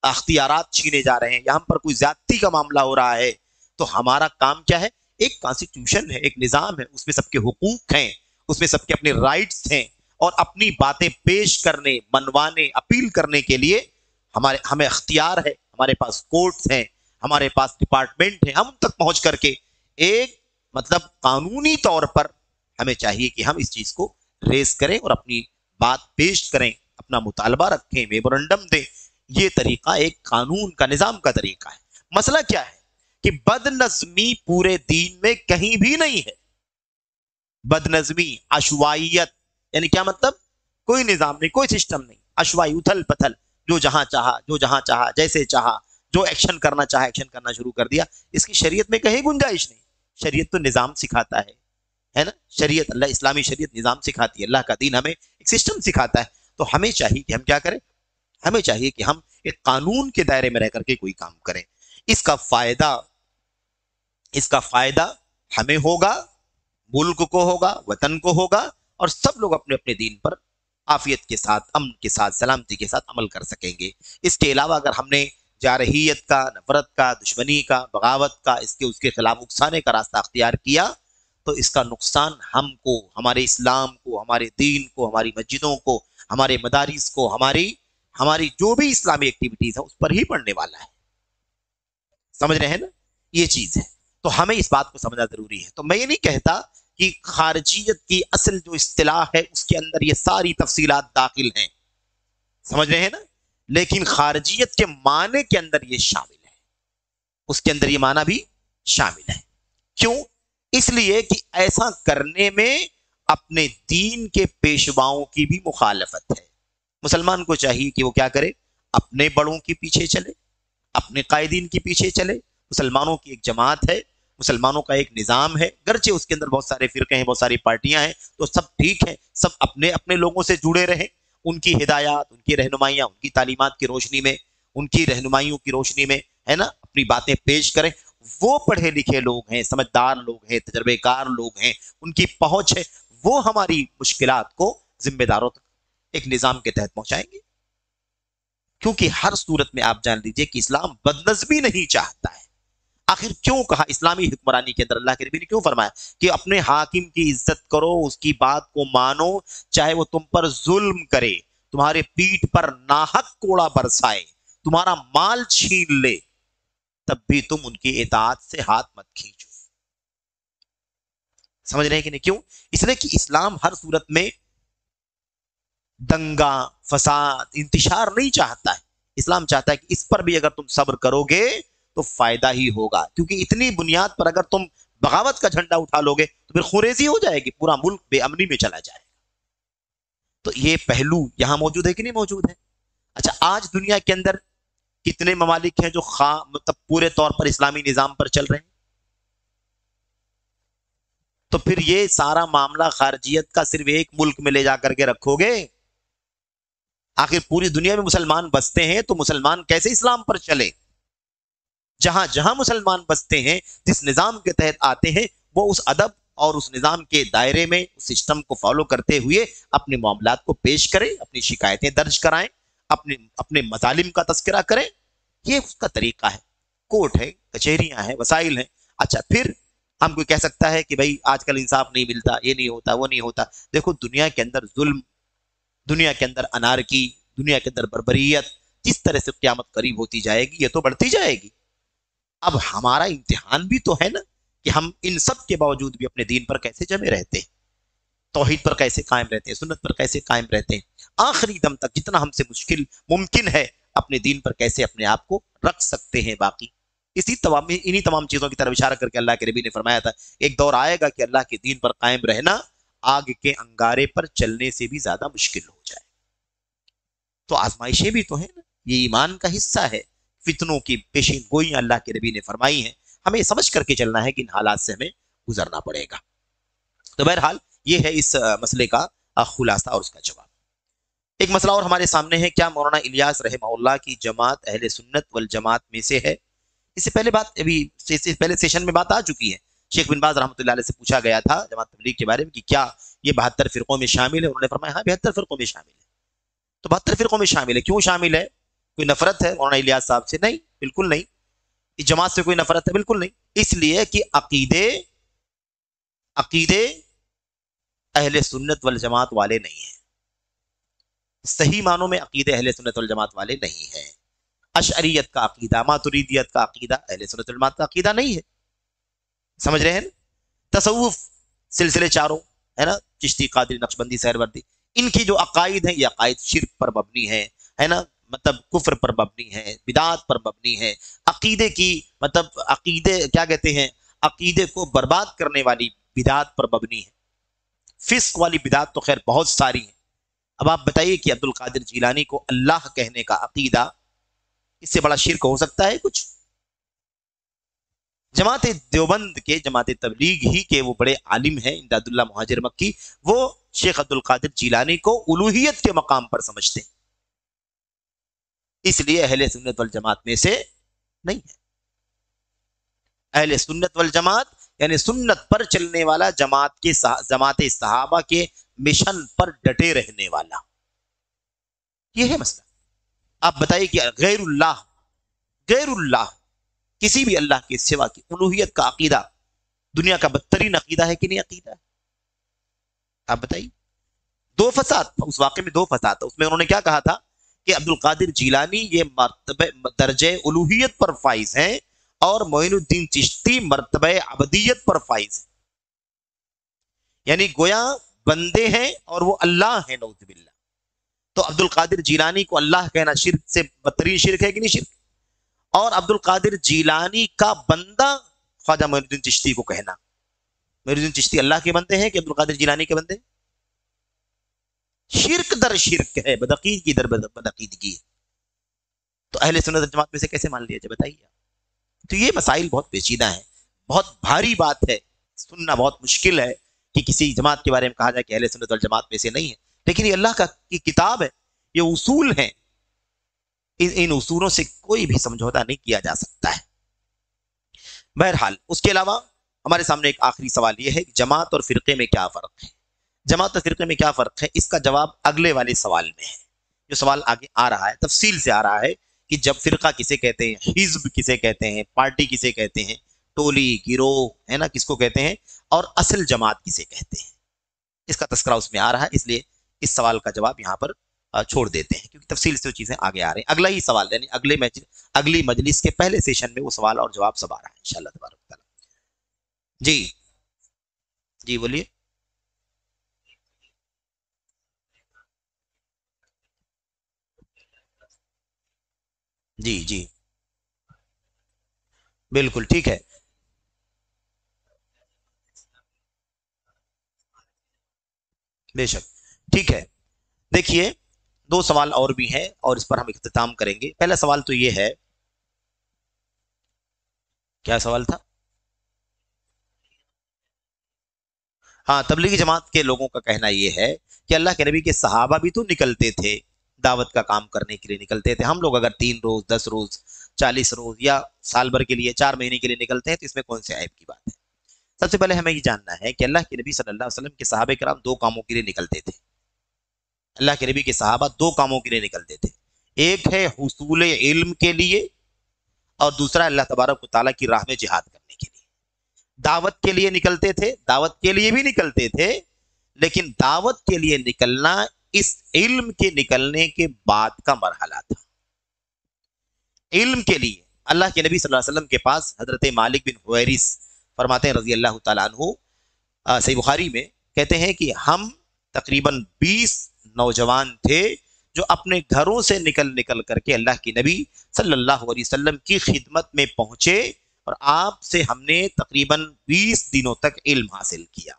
اختیارات چھینے جا رہے ہیں یا ہم پر کوئی زیادتی کا معاملہ ہو رہا ہے، تو ہمارا کام کیا ہے؟ ایک کانسٹیٹیوشن ہے، ایک نظام ہے، اس میں سب کے حقوق ہیں، اس میں سب کے اپنے رائٹس ہیں، اور اپنی باتیں پیش کرنے، منوانے، اپیل کرنے کے لیے ہمیں اختیار ہے، ہمارے پاس کورٹس ہیں، ہمارے پاس ڈپارٹمنٹ ہیں، ہم ان تک پہنچ کر کے ایک مطلب قانونی طور پر ہمیں چاہیے کہ ہم اس چیز کو ریز کریں اور اپنی بات پیش کریں، اپنا مطالبہ رکھیں، میمورنڈم دیں۔ یہ طریقہ ایک قانون کا، نظام کا طریقہ ہے۔ مسئلہ کیا ہے کہ بد نظمی پورے دین میں کہیں بھی نہیں ہے۔ بد نظمی، عشوائیت، یعنی کیا مطلب؟ کوئی نظام نہیں، کوئی سسٹم نہیں، عشوائی، اتھل پتھل، جو جہاں چاہا جیسے چاہا، جو ایکشن کرنا چاہا ایکشن کرنا شروع کر دیا۔ اس کی شریعت میں کہیں گنجائش نہیں۔ شریعت تو نظام سکھاتا ہے نا؟ شریعت، اللہ اسلامی شریعت نظام سکھاتی ہے، اللہ کا دین ہمیں ایک سسٹم سکھاتا ہے۔ تو ہمیں چاہیے کہ ہم کیا کریں؟ ہمیں چاہیے کہ ہم ایک قانون کے دائرے میں رہ کر کے کوئی کام کریں۔ اس کا فائدہ ہمیں ہوگا، ملک کو ہوگا، وطن کو ہوگا، اور سب لوگ اپنے اپنے دین پر عافیت کے ساتھ، امن کے ساتھ، سلامتی کے ساتھ عمل کر سکیں گے۔ اس کے علاوہ اگر ہم نے جارحیت کا، نفرت کا، دشمنی کا، بغاوت کا، اس کے خلاف اکسانے کا راستہ اختیار کیا تو اس کا نقصان ہم کو، ہمارے اسلام کو، ہمارے دین کو، ہماری مسجدوں کو، ہمارے مدارس کو، ہماری جو بھی اسلامی ایکٹیویٹیز ہیں اس پر ہی پڑنے والا ہے۔ سمجھ رہے ہیں نا؟ یہ چیز ہے، تو ہمیں اس بات کو سمجھنا ضروری ہے۔ تو میں یہ نہیں کہتا کہ خارجیت کی اصل جو اصطلاح ہے اس کے اندر یہ ساری تفصیلات داخل ہیں، سمجھ رہے ہیں نا؟ لیکن خارجیت کے معنی کے اندر یہ شامل ہے، اس کے اندر یہ معنی بھی شامل ہے۔ کیوں؟ اس لیے کہ ایسا کرنے میں اپنے دین کے پیشواؤں کی بھی مخالفت ہے۔ مسلمان کو چاہیے کہ وہ کیا کرے؟ اپنے بڑوں کے پیچھے چلے، اپنے قائدین کے پیچھے چلے۔ مسلمانوں کی ایک جماعت ہے، مسلمانوں کا ایک نظام ہے، گرچہ اس کے اندر بہت سارے فرقے ہیں، بہت ساری پارٹیاں ہیں، تو سب ٹھیک ہے، سب اپنے اپنے لوگوں سے جڑے رہیں، ان کی ہدایات، ان کی رہنمائیاں، ان کی تعلیمات کی روشنی میں، ان کی رہنمائیوں کی روشنی میں، ہے نا، اپنی باتیں پیش کریں۔ وہ پڑھے لکھے لوگ ہیں، سمجھدار لوگ ہیں، تجربے کار لوگ ہیں، ان کی پہنچ ہے، وہ ہماری مشکلات کو ذمہ داروں تک ایک نظام کے تحت پہنچائیں گے۔ کیونکہ ہر صورت میں آپ جان لیجئے کہ اسلام بدنظمی نہیں چاہتا ہے۔ آخر کیوں کہا اسلامی حکمرانی کے اندر اللہ کے نبی نے کیوں فرمایا کہ اپنے حاکم کی عزت کرو، اس کی بات کو مانو، چاہے وہ تم پر ظلم کرے، تمہارے پیٹ پر ناحق کوڑا برسائے، تمہارا مال چھین لے، تب بھی تم ان کی اطاعت سے ہاتھ مت کھینچو۔ سمجھ رہے ہیں کہ نہیں؟ کیوں؟ اس لیے کہ اسلام ہر صورت میں دنگا، فساد، انتشار نہیں چاہتا ہے۔ اسلام چاہتا ہے کہ اس پر بھی اگر تم صبر کرو گے تو فائدہ ہی ہوگا، کیونکہ اتنی بنیاد پر اگر تم بغاوت کا جھنڈا اٹھا لو گے تو پھر خوریزی ہو جائے گی، پورا ملک بے امنی میں چلا جائے گا۔ تو یہ پہلو یہاں موجود ہے کہ نہیں موجود ہے؟ اچھا، آج دنیا کے اندر کتنے ممالک ہیں جو مطلب پورے طور پر اسلامی نظام پر چل رہے ہیں؟ تو پھر یہ سارا معاملہ خارجیت کا صرف ایک ملک میں لے جا کر کے رکھو گے؟ آخر پوری دنیا میں مسلمان بستے ہیں تو مسلمان کیسے اسلام پر چلے؟ جہاں جہاں مسلمان بستے ہیں، جس نظام کے تحت آتے ہیں، وہ اس ادب، اور اس نظام کے دائرے میں اس سسٹم کو فالو کرتے ہوئے اپنے معاملات کو پیش کریں، اپنی شکایتیں درج کرائیں، اپنے مظالم کا تذکرہ کریں. یہ اس کا طریقہ ہے. کورٹ ہے، کچہریاں ہیں، وسائل ہیں. اچھا، پھر ہم کوئی کہہ سکتا ہے کہ بھائی آج کل انصاف نہیں ملتا، یہ نہیں ہوتا، وہ نہیں ہوتا. دیکھو، دنیا کے اندر ظلم، دنیا کے اندر انارکی، دنیا کے اندر بربریت جس طرح سے قیامت قریب ہوتی جائے گی، یہ تو بڑھتی جائے گی. اب ہمارا امتحان بھی تو ہے نا کہ ہم ان سب کے باوجود بھی اپنے دین پر کیسے جمے رہتے ہیں، توحید پر کیسے قائم رہتے ہیں، سنت پر کیسے قائم رہتے ہیں، آخری دم تک جتنا ہم سے مشکل ممکن ہے اپنے دین پر کیسے اپنے آپ کو رکھ سکتے ہیں باقی. انہی تمام چیزوں کی طرف اشارہ کر کے اللہ کے نبی نے فرمایا تھا ایک دور آئے گا کہ اللہ کے دین پر قائم رہنا آگ کے انگارے پر چلنے سے بھی زیادہ مشکل ہو جائے. تو آزمائشیں بھی تو ہیں نا، یہ ایمان کا حصہ ہے. فتنوں کی پیشین گوئیاں اللہ کے نبی نے فرمائی ہیں، ہمیں سمجھ کر کے چلنا ہے کہ ان حالات سے ہمیں گزرنا پڑے گا. تو بہرحال یہ ہے اس مسئلے کا خلاصہ اور اس کا جواب. ایک مسئلہ اور ہمارے سامنے ہے، کیا مولانا الیاس رحمہ اللہ کی جماعت اہل سنت والجماعت میں سے ہے؟ اس سے پہلے سیشن میں بات آ چکی ہے. شیخ بن باز رحمۃ اللہ علیہ سے پوچھا گیا تھا جماعت تبلیغ کے بارے میں کہ کیا یہ 72 فرقوں میں شامل ہے؟ انہوں نے فرمایا ہاں 72 فرقوں میں شامل ہے. تو 72 فرقوں میں شامل ہے، کیوں شامل ہے؟ کوئی نفرت ہے مولانا الیاس صاحب سے؟ نہیں، بالکل نہیں. اس جماعت سے کوئی نفرت ہے؟ بالکل نہیں. اس لیے کہ عقیدے اہل سنت والجماعت والے نہیں ہیں. صحیح معنوں میں عقیدے اہل سنت والجماعت والے نہیں ہیں. اشعریت کا عقیدہ، ماتریدیت کا عقیدہ اہل سنت والجماعت کا عقیدہ نہیں ہے. سمجھ رہے ہیں؟ تصوف سلسلے چاروں ہے نا، چشتی، قادری، نقشبندی، سہروردی، ان کی جو عقائد ہیں یہ عقائد شرک پر مبنی ہے نا، مطلب کفر پر مبنی ہے، بدعات پر مبنی ہے. عقیدے کی مطلب عقیدے کیا کہتے ہیں، عقیدے کو برباد کرنے والی بدعات پر مبنی ہے. فسق والی بدعات تو خیر بہت ساری ہیں. اب آپ بتائیے کہ عبد القادر جیلانی کو اللہ کہنے کا عقیدہ، اس سے بڑا شرک ہو سکتا ہے کچھ؟ جماعت دیوبند کے، جماعت تبلیغ ہی کے وہ بڑے عالم ہیں امداد اللہ مہاجر مکی، وہ شیخ عبد القادر جیلانی کو الوہیت کے مقام پر سمجھتے ہیں، اس لیے اہل سنت والجماعت میں سے نہیں ہے. اہل سنت والجماعت یعنی سنت پر چلنے والا، جماعت صحابہ کے مشن پر ڈٹے رہنے والا، یہ ہے مسئلہ. آپ بتائیے کہ غیر اللہ کسی بھی اللہ کے سوا کی الوہیت کا عقیدہ دنیا کا بدترین عقیدہ ہے کہ نہیں عقیدہ ہے؟ آپ بتائیے. دو فساد، اس واقعے میں 2 فساد تھا. اس میں انہوں نے کیا کہا تھا کہ عبد القادر جیلانی یہ مرتبہ درجہ الوہیت پر فائز ہیں اور معین الدین چشتی مرتبہ عبدیت پر فائز ہیں، یعنی گویا بندے ہیں اور وہ اللہ ہیں، نعوذ باللہ. تو عبد القادر جیلانی کو اللہ کہنا شرک سے بدترین شرک ہے کہ نہیں شرک؟ اور عبد القادر جیلانی کا بندہ خواجہ معین الدین چشتی کو کہنا، معین الدین چشتی اللہ کے بندے ہیں کہ عبد القادر جیلانی کے بندے؟ شرک در شرک ہے، بدعقیدگی در بدعقیدگی ہے. تو اہل سنت جماعت میں سے کیسے مان لیا جائے بتائیے. تو یہ مسائل بہت پیچیدہ ہیں، بہت بھاری بات ہے، سننا بہت مشکل ہے کہ کسی جماعت کے بارے میں کہا جائے کہ اہل سنت والجماعت میں سے نہیں ہے. لیکن یہ اللہ کی کتاب ہے، یہ اصول ہیں، ان اصولوں سے کوئی بھی سمجھوتا نہیں کیا جا سکتا ہے. بہرحال اس کے علاوہ ہمارے سامنے ایک آخری سوال یہ ہے کہ جماعت اور فرقے میں کیا فرق ہے؟ جماعت اور فرقے میں کیا فرق ہے، اس کا جواب اگلے والے سوال میں ہے. جو سوال آگے آ رہا ہے تفصیل سے آ رہا ہے کہ جب فرقہ کسے کہتے ہیں، حزب کسے کہتے ہیں، پارٹی کسے کہتے ہیں، ٹولی گروہ ہے نا کس کو کہتے ہیں، اور اصل جماعت کسے کہتے ہیں، اس کا تذکرہ اس میں آ رہا ہے. اس لیے اس سوال کا جواب یہاں پر چھوڑ دیتے ہیں کیونکہ تفصیل سے وہ چیزیں آگے آ رہی ہیں. اگلا ہی سوال یعنی اگلی مجلس کے پہلے سیشن میں وہ سوال اور جواب سب آ رہا ہے انشاءاللہ تبارک تعالی. جی بولیے. جی بالکل ٹھیک ہے. بے شک ٹھیک ہے. دیکھیے 2 سوال اور بھی ہیں اور اس پر ہم اختتام کریں گے. پہلا سوال تو یہ ہے، کیا سوال تھا؟ ہاں، تبلیغی جماعت کے لوگوں کا کہنا یہ ہے کہ اللہ کے نبی کے صحابہ بھی تو نکلتے تھے، دعوت کا کام کرنے کے لیے نکلتے تھے. ہم لوگ اگر 3 روز 10 روز 40 روز یا سال بھر کے لیے 4 مہینے کے لیے نکلتے ہیں تو اس میں کون سے عیب کی بات ہے؟ سب سے پہلے ہمیں یہ جاننا ہے کہ اللہ کے نبی صلی اللہ علیہ وسلم کے صحابہ کرام دو کاموں کے لیے نکلتے تھے. اللہ کے نبی کے صحابہ دو کاموں کے لیے نکلتے تھے. ایک ہے حصول علم کے لیے اور دوسرا اللہ تبارک و تعالیٰ کی راہ میں جہاد کرنے کے لیے. دعوت کے لیے نکلتے تھے, دعوت کے لیے بھی نکلتے تھے, لیکن دعوت کے لیے نکلنا اس علم کے نکلنے کے بعد کا مرحلہ تھا. علم کے لیے اللہ کے نبی صلی اللہ علیہ وسلم کے پاس حضرت مالک بن حویرث فرماتے ہیں رضی اللہ تعالیٰ عنہ, صحیح بخاری میں کہتے ہیں کہ ہم تقریباً 20 نوجوان تھے جو اپنے گھروں سے نکل کر کے اللہ کے نبی صلی اللہ علیہ وسلم کی خدمت میں پہنچے اور آپ سے ہم نے تقریباً 20 دنوں تک علم حاصل کیا.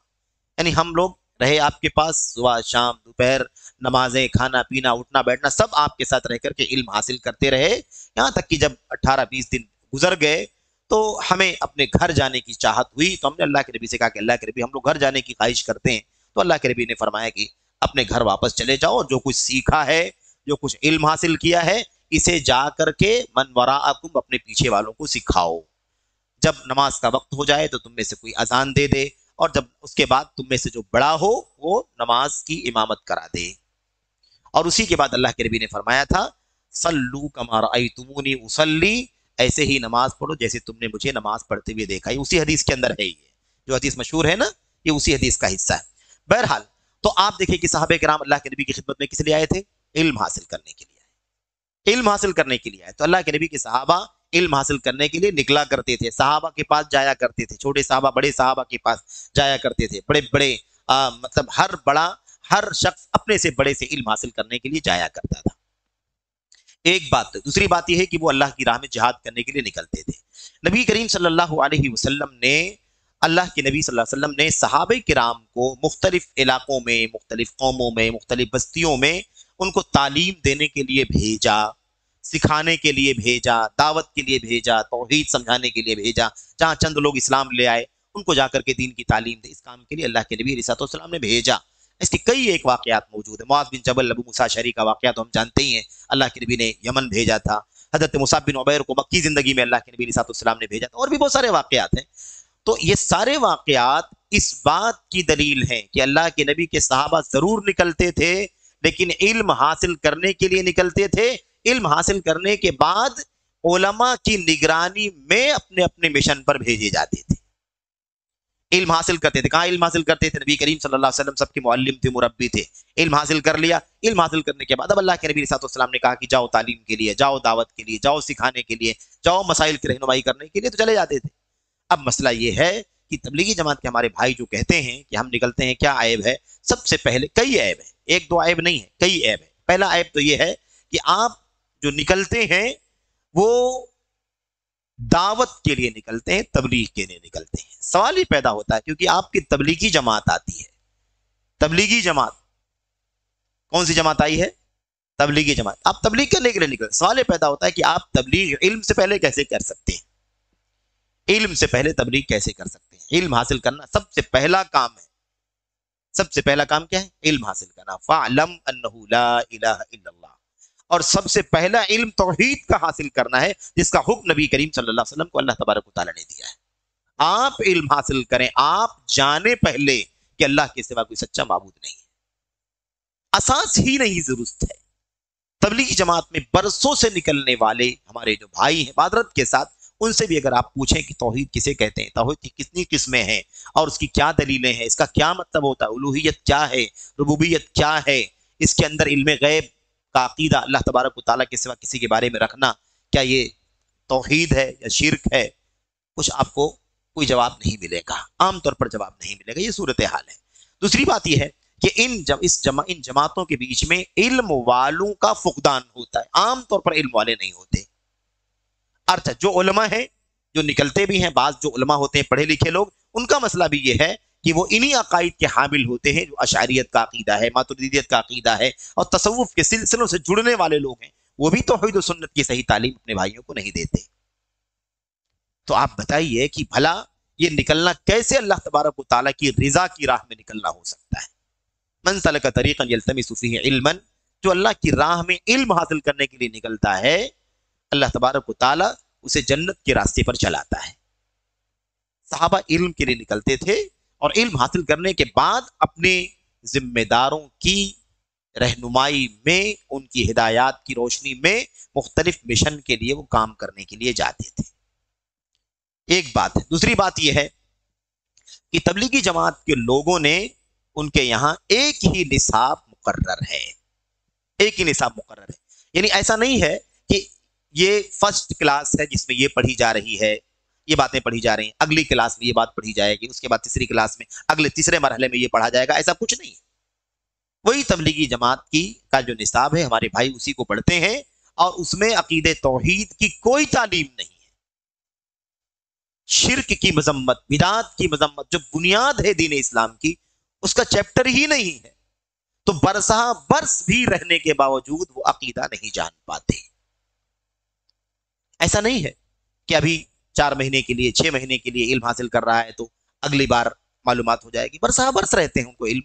یعنی ہم لوگ رہے آپ کے پاس, صبح شام دوپہر, نمازیں, کھانا پینا, اٹھنا بیٹھنا سب آپ کے ساتھ رہ کر کے علم حاصل کرتے رہے, یہاں تک کہ جب 18-20 دن گزر گئے تو ہمیں اپنے گھر جانے کی چاہت ہوئی. تو ہم نے اللہ کے نبی سے کہا کہ اللہ کے نبی ہم لوگ گھر جانے کی خواہش کرتے ہیں. تو اللہ کے نبی نے فرمایا کہ اپنے گھر واپس چلے جاؤ, جو کچھ سیکھا ہے, جو کچھ علم حاصل کیا ہے, اسے جا کر کے من وراءکم اپنے پیچھے والوں کو سکھاؤ. جب نماز کا وقت ہو جائے تو تم میں سے کوئی اذان دے دے, اور جب اس کے بعد تم میں سے جو بڑا ہو وہ نماز کی امامت کرا دے. اور اسی کے بعد اللہ کے نبی نے فرمایا تھا صلو کما رأیتمونی اصلی, ایسے ہی نماز پڑھو جیسے تم نے مجھے نماز پڑھتے ہوئے دیکھا. یہ اسی حدیث کے اندر ہے, یہ جو حدیث مشہور ہے نا, یہ اسی حدیث کا حصہ ہے. بہرحال تو آپ دیکھیں کہ صحابہ کرام اللہ کے نبی کی خدمت میں کس لیے آئے تھے؟ علم حاصل کرنے کے لیے آئے, علم حاصل کرنے کے لیے آئے. تو اللہ کے نبی کے صحابہ علم حاصل کرنے کے لیے نکلا کرتے تھے, صحابہ کے پاس جایا کرتے تھے, چھوٹے صحابہ بڑے صحابہ کے پاس جایا کرتے تھے, بڑے بڑے مطلب ہر شخص اپنے سے بڑے سے علم حاصل کرنے کے لیے جایا کرتا تھا. ایک بات. دوسری بات یہ ہے کہ وہ اللہ کی راہ میں جہاد کرنے کے لیے نکلتے تھے. نبی کریم صلی اللہ علیہ وسلم نے, اللہ کے نبی صلی اللہ علیہ وسلم نے صحابہ کرام کو مختلف علاقوں میں, مختلف قوموں میں, مختلف بستیوں میں ان کو تعلیم دینے کے لیے بھیجا, سکھانے کے لیے بھیجا, دعوت کے لیے بھیجا, توحید سمجھانے کے لیے بھیجا. جہاں چند لوگ اسلام لے آئے ان کو جا کر کے دین کی تعلیم دے, اس کام کے لیے اللہ کے نبی علیہ السلام نے بھیجا. اس کے کئی ایک واقعات موجود ہیں. معاذ بن جبل, ابو موسیٰ اشعری کا واقعہ تو ہم جانتے ہی ہیں, اللہ کے نبی نے یمن بھیجا تھا. حضرت مصعب بن عمیر کو مکی زندگی میں اللہ کے نبی علیہ السلام نے بھیجا تھا, اور بھی بہت سارے واقعات ہیں. تو یہ سارے واقعات اس بات کی دلیل ہیں کہ اللہ کے نبی کے صحابہ ضرور نکلتے تھے, لیکن علم حاصل کرنے کے لیے نکلتے تھے. علم حاصل کرنے کے بعد علماء کی نگرانی میں اپنے اپنے مشن پر بھیجے جاتے تھے. علم حاصل کرتے تھے. کہاں علم حاصل کرتے تھے؟ نبی کریم صلی اللہ علیہ وسلم سب کے معلم تھے, مربی تھے. علم حاصل کر لیا, علم حاصل کرنے کے بعد اب اللہ کے نبی صلی اللہ علیہ وسلم نے کہا کہ جاؤ تعلیم کے لیے, جاؤ دعوت کے لیے, جاؤ سکھانے کے لیے, جاؤ مسائل کی رہنمائی کرنے کے لیے, تو چلے جاتے تھے. اب مسئلہ یہ ہے کہ تبلیغی جماعت کے ہمارے بھائی جو کہتے ہیں کہ ہم نکلتے ہیں, کیا عیب ہے؟ سب سے پہلے کئی عیب ہے, ایک دو عیب نہیں ہے, کئی عیب ہے. پہلا عیب تو یہ ہے کہ آپ جو نکلتے ہیں وہ دعوت کے لیے نکلتے ہیں, تبلیغ کے لیے نکلتے ہیں. سوال ہی پیدا ہوتا ہے کیونکہ آپ کی تبلیغی جماعت آتی ہے. تبلیغی جماعت کون سی جماعت آئی ہے؟ تبلیغی جماعت. آپ تبلیغ کرنے کے لیے نکلتے. سوال یہ پیدا ہوتا ہے کہ آپ تبلیغ علم سے پہلے کیسے کر سکتے ہیں؟ علم سے پہلے تبلیغ کیسے کر سکتے ہیں؟ علم حاصل کرنا سب سے پہلا کام ہے. سب سے پہلا کام کیا ہے؟ علم حاصل کرنا. فَاعْلَمْ أَنَّهُ لَا إِلَهَ إِلَّا اللَّهُ. اور سب سے پہلا علم توحید کا حاصل کرنا ہے, جس کا حکم نبی کریم صلی اللہ علیہ وسلم کو اللہ تبارک و تعالیٰ نے دیا ہے. آپ علم حاصل کریں, آپ جانے پہلے کہ اللہ کے سوا کوئی سچا معبود نہیں ہے. اساس ہی نہیں درست ہے. تبلیغی جماعت میں برسوں سے نکلنے والے ہمارے جو بھائی ہیں, معذرت کے ساتھ ان سے بھی اگر آپ پوچھیں کہ توحید کسے کہتے ہیں, توحید کی کتنی قسمیں ہیں اور اس کی کیا دلیلیں ہیں, اس کا کیا مطلب ہوتا ہے, الوہیت کیا ہے, ربوبیت کیا ہے, اس کے اندر علم غیب کا عقیدہ, اللہ تبارک و تعالیٰ کے سوا کسی کے بارے میں رکھنا, کیا یہ توحید ہے یا شرک ہے, کچھ آپ کو کوئی جواب نہیں ملے گا. عام طور پر جواب نہیں ملے گا. یہ صورتحال ہے. دوسری بات یہ ہے کہ ان جماعتوں کے بیچ میں علم والوں کا فقدان ہوتا ہے. عام طور پر علم والے نہیں ہوتے. ارتھ جو علماء ہیں, جو نکلتے بھی ہیں, بعض جو علماء ہوتے ہیں پڑھے لکھے لوگ, ان کا مسئلہ بھی یہ ہے کہ وہ انہی عقائد کے حامل ہوتے ہیں جو اشعریت کا عقیدہ ہے, ماتریدیت کا عقیدہ ہے, اور تصوف کے سلسلوں سے جڑنے والے لوگ ہیں. وہ بھی توحید و سنت کی صحیح تعلیم اپنے بھائیوں کو نہیں دیتے. تو آپ بتائیے کہ بھلا یہ نکلنا کیسے اللہ تبارک و تعالیٰ کی رضا کی راہ میں نکلنا ہو سکتا ہے؟ من سلک طریقا یلتمس فیہ علما, جو اللہ کی راہ میں علم حاصل کرنے کے لیے نکلتا ہے, اللہ تبارک و تعالیٰ اسے جنت کے راستے پر چلاتا ہے. صحابہ علم کے لیے نکلتے تھے اور علم حاصل کرنے کے بعد اپنے ذمہ داروں کی رہنمائی میں، ان کی ہدایات کی روشنی میں مختلف مشن کے لیے وہ کام کرنے کے لیے جاتے تھے. ایک بات ہے. دوسری بات یہ ہے کہ تبلیغی جماعت کے لوگوں نے ان کے یہاں ایک ہی نصاب مقرر ہے. ایک ہی نصاب مقرر ہے. یعنی ایسا نہیں ہے کہ یہ فرسٹ کلاس ہے جس میں یہ پڑھی جا رہی ہے، یہ باتیں پڑھی جا رہی ہیں، اگلی کلاس میں یہ بات پڑھی جائے گی، اس کے بعد تیسری کلاس میں اگلے تیسرے مرحلے میں یہ پڑھا جائے گا. ایسا کچھ نہیں ہے. وہی تبلیغی جماعت کی کا جو نصاب ہے ہمارے بھائی اسی کو پڑھتے ہیں، اور اس میں عقیدے توحید کی کوئی تعلیم نہیں ہے. شرک کی مذمت، بدعات کی مذمت، جو بنیاد ہے دین اسلام کی، اس کا چیپٹر ہی نہیں ہے. تو برسہ برس بھی رہنے کے باوجود وہ عقیدہ نہیں جان پاتے. ایسا نہیں ہے کہ ابھی 4 مہینے کے لیے 6 مہینے کے لیے علم حاصل کر رہا ہے تو اگلی بار معلومات ہو جائے گی. برسہ برس رہتے ہیں، ان کو علم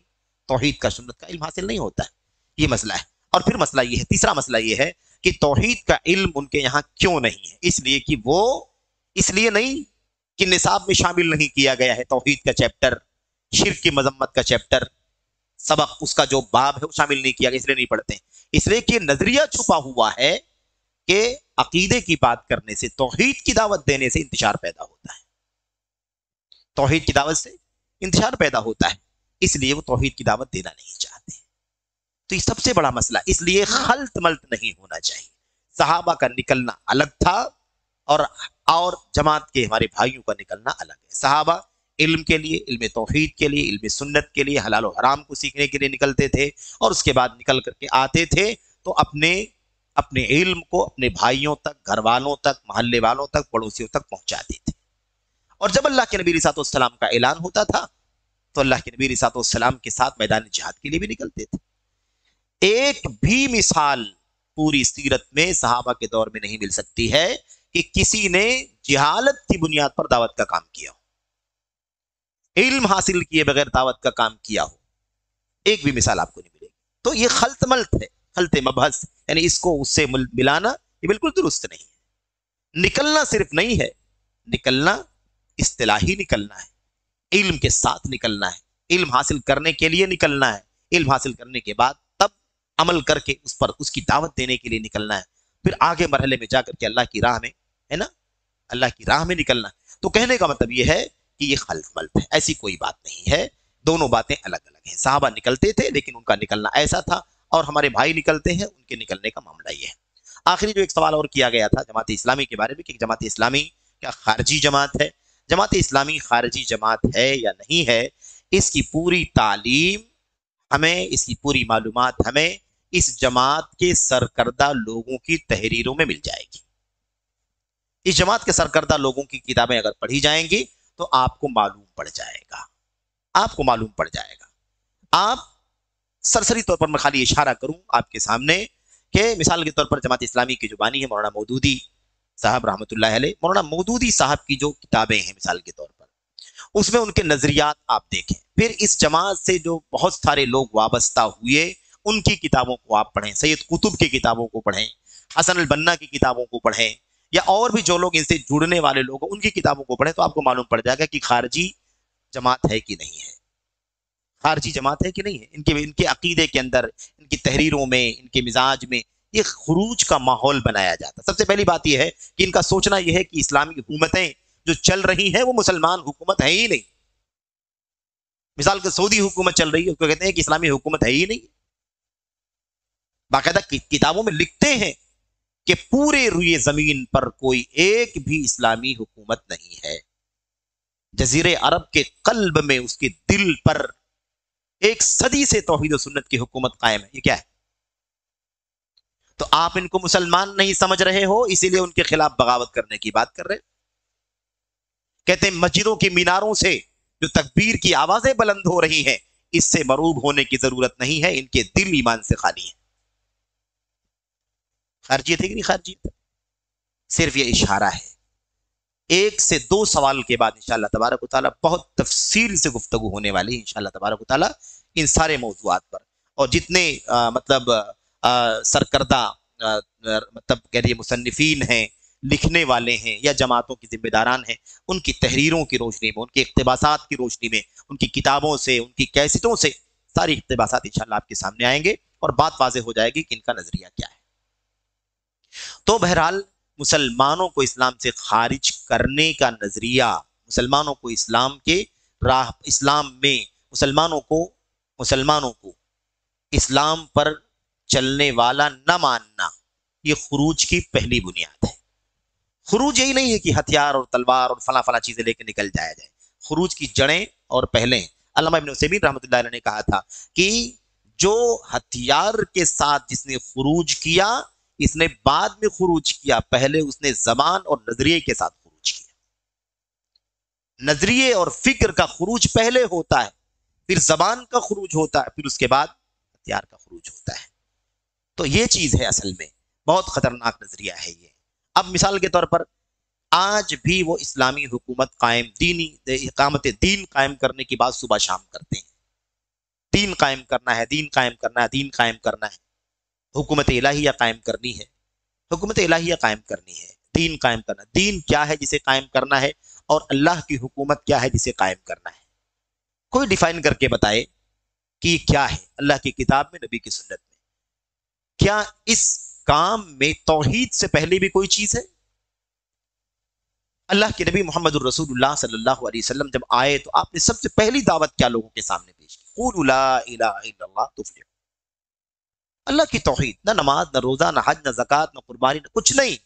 توحید کا، سنت کا علم حاصل نہیں ہوتا ہے. یہ مسئلہ ہے. اور پھر مسئلہ یہ ہے، تیسرا مسئلہ یہ ہے کہ توحید کا علم ان کے یہاں کیوں نہیں ہے؟ اس لیے کہ وہ، اس لیے نہیں کہ نصاب میں شامل نہیں کیا گیا ہے توحید کا چیپٹر، شرک کی مذمت کا چیپٹر، سبق اس کا جو باب ہے وہ شامل نہیں کیا گیا، اس لیے نہیں پڑھتے ہیں. اس لیے کہ نظریہ چھپا ہوا ہے کہ عقیدے کی بات کرنے سے، توحید کی دعوت دینے سے انتشار پیدا ہوتا ہے. توحید کی دعوت سے انتشار پیدا ہوتا ہے، اس لیے وہ توحید کی دعوت دینا نہیں چاہتے. تو یہ سب سے بڑا مسئلہ. اس لیے خلط ملط نہیں ہونا چاہیے. صحابہ کا نکلنا الگ تھا اور جماعت کے ہمارے بھائیوں کا نکلنا الگ ہے. صحابہ علم کے لیے، علم توحید کے لیے، علم سنت کے لیے، حلال و حرام کو سیکھنے کے لیے نکلتے تھے، اور اس کے بعد نکل کر کے آتے تھے تو اپنے علم کو اپنے بھائیوں تک، گھر والوں تک، محلے والوں تک، پڑوسیوں تک پہنچاتے تھے. اور جب اللہ کے نبی علیہ السلام کا اعلان ہوتا تھا تو اللہ کے نبی علیہ السلام کے ساتھ میدان جہاد کے لیے بھی نکلتے تھے. ایک بھی مثال پوری سیرت میں صحابہ کے دور میں نہیں مل سکتی ہے کہ کسی نے جہالت کی بنیاد پر دعوت کا کام کیا ہو، علم حاصل کیے بغیر دعوت کا کام کیا ہو. ایک بھی مثال آپ کو نہیں ملے گی. تو یہ خلط ملط ہے، خلط مبحث، یعنی اس کو اس سے ملانا یہ بالکل درست نہیں ہے. نکلنا صرف نہیں ہے، نکلنا اصطلاحی نکلنا ہے، علم کے ساتھ نکلنا ہے، علم حاصل کرنے کے لیے نکلنا ہے، علم حاصل کرنے کے بعد تب عمل کر کے اس پر اس کی دعوت دینے کے لیے نکلنا ہے. پھر آگے مرحلے میں جا کر کے اللہ کی راہ میں، ہے نا، اللہ کی راہ میں نکلنا ہے. تو کہنے کا مطلب یہ ہے کہ یہ خلط ملط ہے، ایسی کوئی بات نہیں ہے. دونوں باتیں الگ الگ ہیں. صحابہ نکلتے تھے لیکن ان کا نکلنا ایسا تھا، اور ہمارے بھائی نکلتے ہیں، ان کے نکلنے کا معاملہ یہ ہے. آخری جو ایک سوال اور کیا گیا تھا جماعت اسلامی کے بارے میں کہ جماعت اسلامی کیا خارجی جماعت ہے؟ جماعت اسلامی خارجی جماعت ہے یا نہیں ہے، اس کی پوری تعلیم ہمیں، اس کی پوری معلومات ہمیں اس جماعت کے سرکردہ لوگوں کی تحریروں میں مل جائے گی. اس جماعت کے سرکردہ لوگوں کی کتابیں اگر پڑھی جائیں گی تو آپ کو معلوم پڑ جائے گا. آپ کو معلوم پڑ جائے گا. آپ سرسری طور پر میں خالی اشارہ کروں آپ کے سامنے کہ مثال کے طور پر جماعت اسلامی کی جو بانی ہے مولانا مودودی صاحب رحمۃ اللہ علیہ، مولانا مودودی صاحب کی جو کتابیں ہیں مثال کے طور پر، اس میں ان کے نظریات آپ دیکھیں. پھر اس جماعت سے جو بہت سارے لوگ وابستہ ہوئے ان کی کتابوں کو آپ پڑھیں، سید قطب کی کتابوں کو پڑھیں، حسن البنا کی کتابوں کو پڑھیں، یا اور بھی جو لوگ ان سے جڑنے والے لوگ ان کی کتابوں کو پڑھیں، تو آپ کو معلوم پڑ جائے گا کہ خارجی جماعت ہے کہ نہیں ہے، خارجی جماعت ہے کہ نہیں ہے. ان کے عقیدے کے اندر، ان کی تحریروں میں، ان کے مزاج میں یہ خروج کا ماحول بنایا جاتا. سب سے پہلی بات یہ ہے کہ ان کا سوچنا یہ ہے کہ اسلامی حکومتیں جو چل رہی ہیں وہ مسلمان حکومت ہے ہی نہیں. مثال کے سعودی حکومت چل رہی ہے، اس کو کہتے ہیں کہ اسلامی حکومت ہے ہی نہیں. باقاعدہ کتابوں میں لکھتے ہیں کہ پورے روئے زمین پر کوئی ایک بھی اسلامی حکومت نہیں ہے. جزیرے عرب کے قلب میں، اس کے دل پر 1 صدی سے توحید و سنت کی حکومت قائم ہے. یہ کیا ہے؟ تو آپ ان کو مسلمان نہیں سمجھ رہے ہو، اسی لیے ان کے خلاف بغاوت کرنے کی بات کر رہے. کہتے ہیں مسجدوں کی میناروں سے جو تکبیر کی آوازیں بلند ہو رہی ہیں، اس سے مروب ہونے کی ضرورت نہیں ہے، ان کے دل ایمان سے خالی ہیں. خارجیت ہے کہ نہیں خارجیت؟ صرف یہ اشارہ ہے. 1 سے 2 سوال کے بعد انشاءاللہ تبارک و تعالیٰ بہت تفصیل سے گفتگو ہونے والی ہے انشاءاللہ تبارک و تعالیٰ ان سارے موضوعات پر. اور جتنے مطلب سرکردہ مطلب کہہ رہیے مصنفین ہیں، لکھنے والے ہیں یا جماعتوں کی ذمہ داران ہیں، ان کی تحریروں کی روشنی میں، ان کے اقتباسات کی روشنی میں، ان کی کتابوں سے، ان کی کیسٹوں سے ساری اقتباسات انشاءاللہ آپ کے سامنے آئیں گے اور بات واضح ہو جائے گی کہ ان کا نظریہ کیا ہے۔ تو بہرحال مسلمانوں کو اسلام سے خارج کرنے کا نظریہ، مسلمانوں کو اسلام کے راہ، اسلام میں مسلمانوں کو اسلام پر چلنے والا نہ ماننا، یہ خروج کی پہلی بنیاد ہے۔ خروج یہی نہیں ہے کہ ہتھیار اور تلوار اور فلاں فلاں چیزیں لے کے نکل جایا جائے۔ خروج کی جڑیں اور پہلیں، علامہ ابن عثیمین رحمۃ اللہ علیہ نے کہا تھا کہ جو ہتھیار کے ساتھ جس نے خروج کیا، اس نے بعد میں خروج کیا، پہلے اس نے زبان اور نظریے کے ساتھ خروج کیا۔ نظریے اور فکر کا خروج پہلے ہوتا ہے، پھر زبان کا خروج ہوتا ہے، پھر اس کے بعد ہتھیار کا خروج ہوتا ہے۔ تو یہ چیز ہے اصل میں بہت خطرناک نظریہ ہے یہ۔ اب مثال کے طور پر آج بھی وہ اسلامی حکومت قائم، دینی اقامت دین قائم کرنے کی بات صبح شام کرتے ہیں۔ دین قائم کرنا ہے، دین قائم کرنا ہے، دین قائم کرنا ہے، حکومت الہیہ قائم کرنی ہے، حکومت الہیہ قائم کرنی ہے، دین قائم کرنا۔ دین کیا ہے جسے قائم کرنا ہے، اور اللہ کی حکومت کیا ہے جسے قائم کرنا ہے؟ کوئی ڈیفائن کر کے بتائے کہ یہ کیا ہے اللہ کی کتاب میں، نبی کی سنت میں۔ کیا اس کام میں توحید سے پہلے بھی کوئی چیز ہے؟ اللہ کے نبی محمد الرسول اللہ صلی اللہ علیہ وسلم جب آئے تو آپ نے سب سے پہلی دعوت کیا لوگوں کے سامنے پیش کی؟ قولوا لا الہ الا اللہ تفلحوا۔ اللہ کی توحید، نہ نماز، نہ روزہ، نہ حج، نہ زکوٰۃ، نہ قربانی، نہ کچھ نہیں،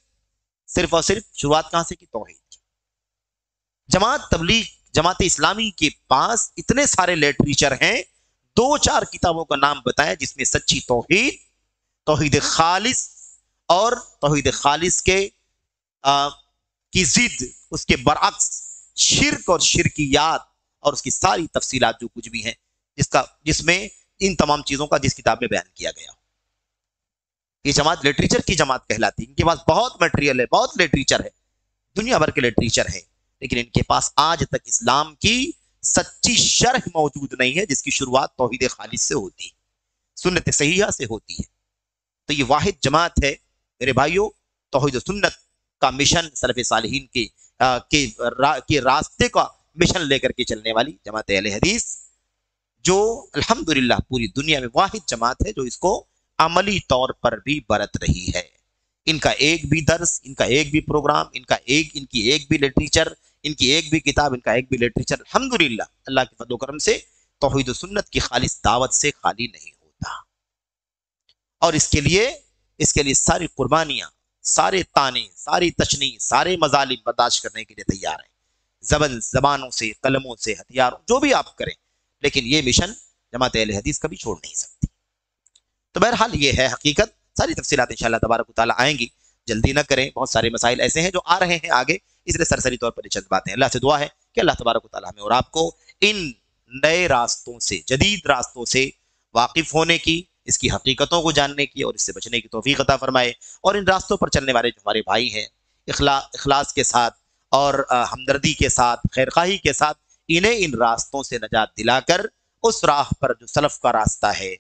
صرف اور صرف شروعات کہاں سے کی؟ توحید کی۔ جماعت تبلیغ، جماعت اسلامی کے پاس اتنے سارے لٹریچر ہیں، 2-4 کتابوں کا نام بتائیں جس میں سچی توحید، توحید خالص اور توحید خالص کی ضد، اس کے برعکس شرک اور شرکیات اور اس کی ساری تفصیلات جو کچھ بھی ہیں، جس میں ان تمام چیزوں کا جس کتاب میں بیان کیا گیا۔ یہ جماعت لٹریچر کی جماعت کہلاتی ہے۔ ان کے پاس بہت مٹیریل ہے، بہت لٹریچر ہے، دنیا بھر کے لٹریچر ہے، لیکن ان کے پاس آج تک اسلام کی سچی شرح موجود نہیں ہے جس کی شروعات توحید خالص سے ہوتی ہے، سنت صحیحہ سے ہوتی ہے۔ تو یہ واحد جماعت ہے میرے بھائیوں، توحید و سنت کا مشن، سلف صالحین کے راستے کا مشن لے کر کے چلنے والی جماعت اہل حدیث، جو الحمدللہ پوری دنیا میں واحد جماعت ہے جو اس کو عملی طور پر بھی برت رہی ہے۔ ان کا ایک بھی درس، ان کا ایک بھی پروگرام، ان کی ایک بھی لٹریچر، ان کی ایک بھی کتاب، ان کا ایک بھی لٹریچر الحمدللہ اللہ کے فضل و کرم سے توحید و سنت کی خالص دعوت سے خالی نہیں ہوتا۔ اور اس کے لیے ساری قربانیاں، سارے تانے، ساری تشنیع، سارے مظالم برداشت کرنے کے لیے تیار ہیں، زبانوں سے، قلموں سے، ہتھیاروں، جو بھی آپ کریں، لیکن یہ مشن جماعت اہل حدیث کبھی چھوڑ نہیں سکتی۔ تو بہرحال یہ ہے حقیقت، ساری تفصیلات انشاءاللہ تبارک و تعالیٰ آئیں گی، جلدی نہ کریں، بہت سارے مسائل ایسے ہیں جو آ رہے ہیں آگے، اس لیے سرسری طور پر یہ چند باتیں۔ اللہ سے دعا ہے کہ اللہ تبارک و تعالیٰ ہمیں اور آپ کو ان نئے راستوں سے، جدید راستوں سے واقف ہونے کی، اس کی حقیقتوں کو جاننے کی اور اس سے بچنے کی توفیق عطا فرمائے، اور ان راستوں پر چلنے والے جو ہمارے بھائی ہیں، اخلاص کے ساتھ اور ہمدردی کے ساتھ، خیرخواہی کے ساتھ، انہیں ان راستوں سے نجات دلا کر اس راہ پر جو سلف کا راستہ ہے،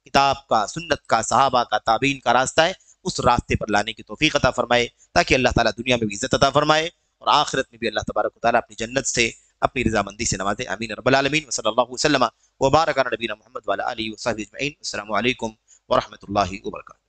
کتاب کا، سنت کا، صحابہ کا، تابعین کا راستہ ہے، اس راستے پر لانے کی توفیق عطا فرمائے، تاکہ اللہ تعالیٰ دنیا میں بھی عزت عطا فرمائے اور آخرت میں بھی اللہ تبارک و تعالیٰ اپنی جنت سے، اپنی رضامندی سے نوازے۔ آمین رب العالمین، وصلی اللہ وسلم وبارک علی نبینا محمد وعلی آلہ وصحبہ اجمعین۔ السلام علیکم ورحمۃ اللہ وبرکاتہ۔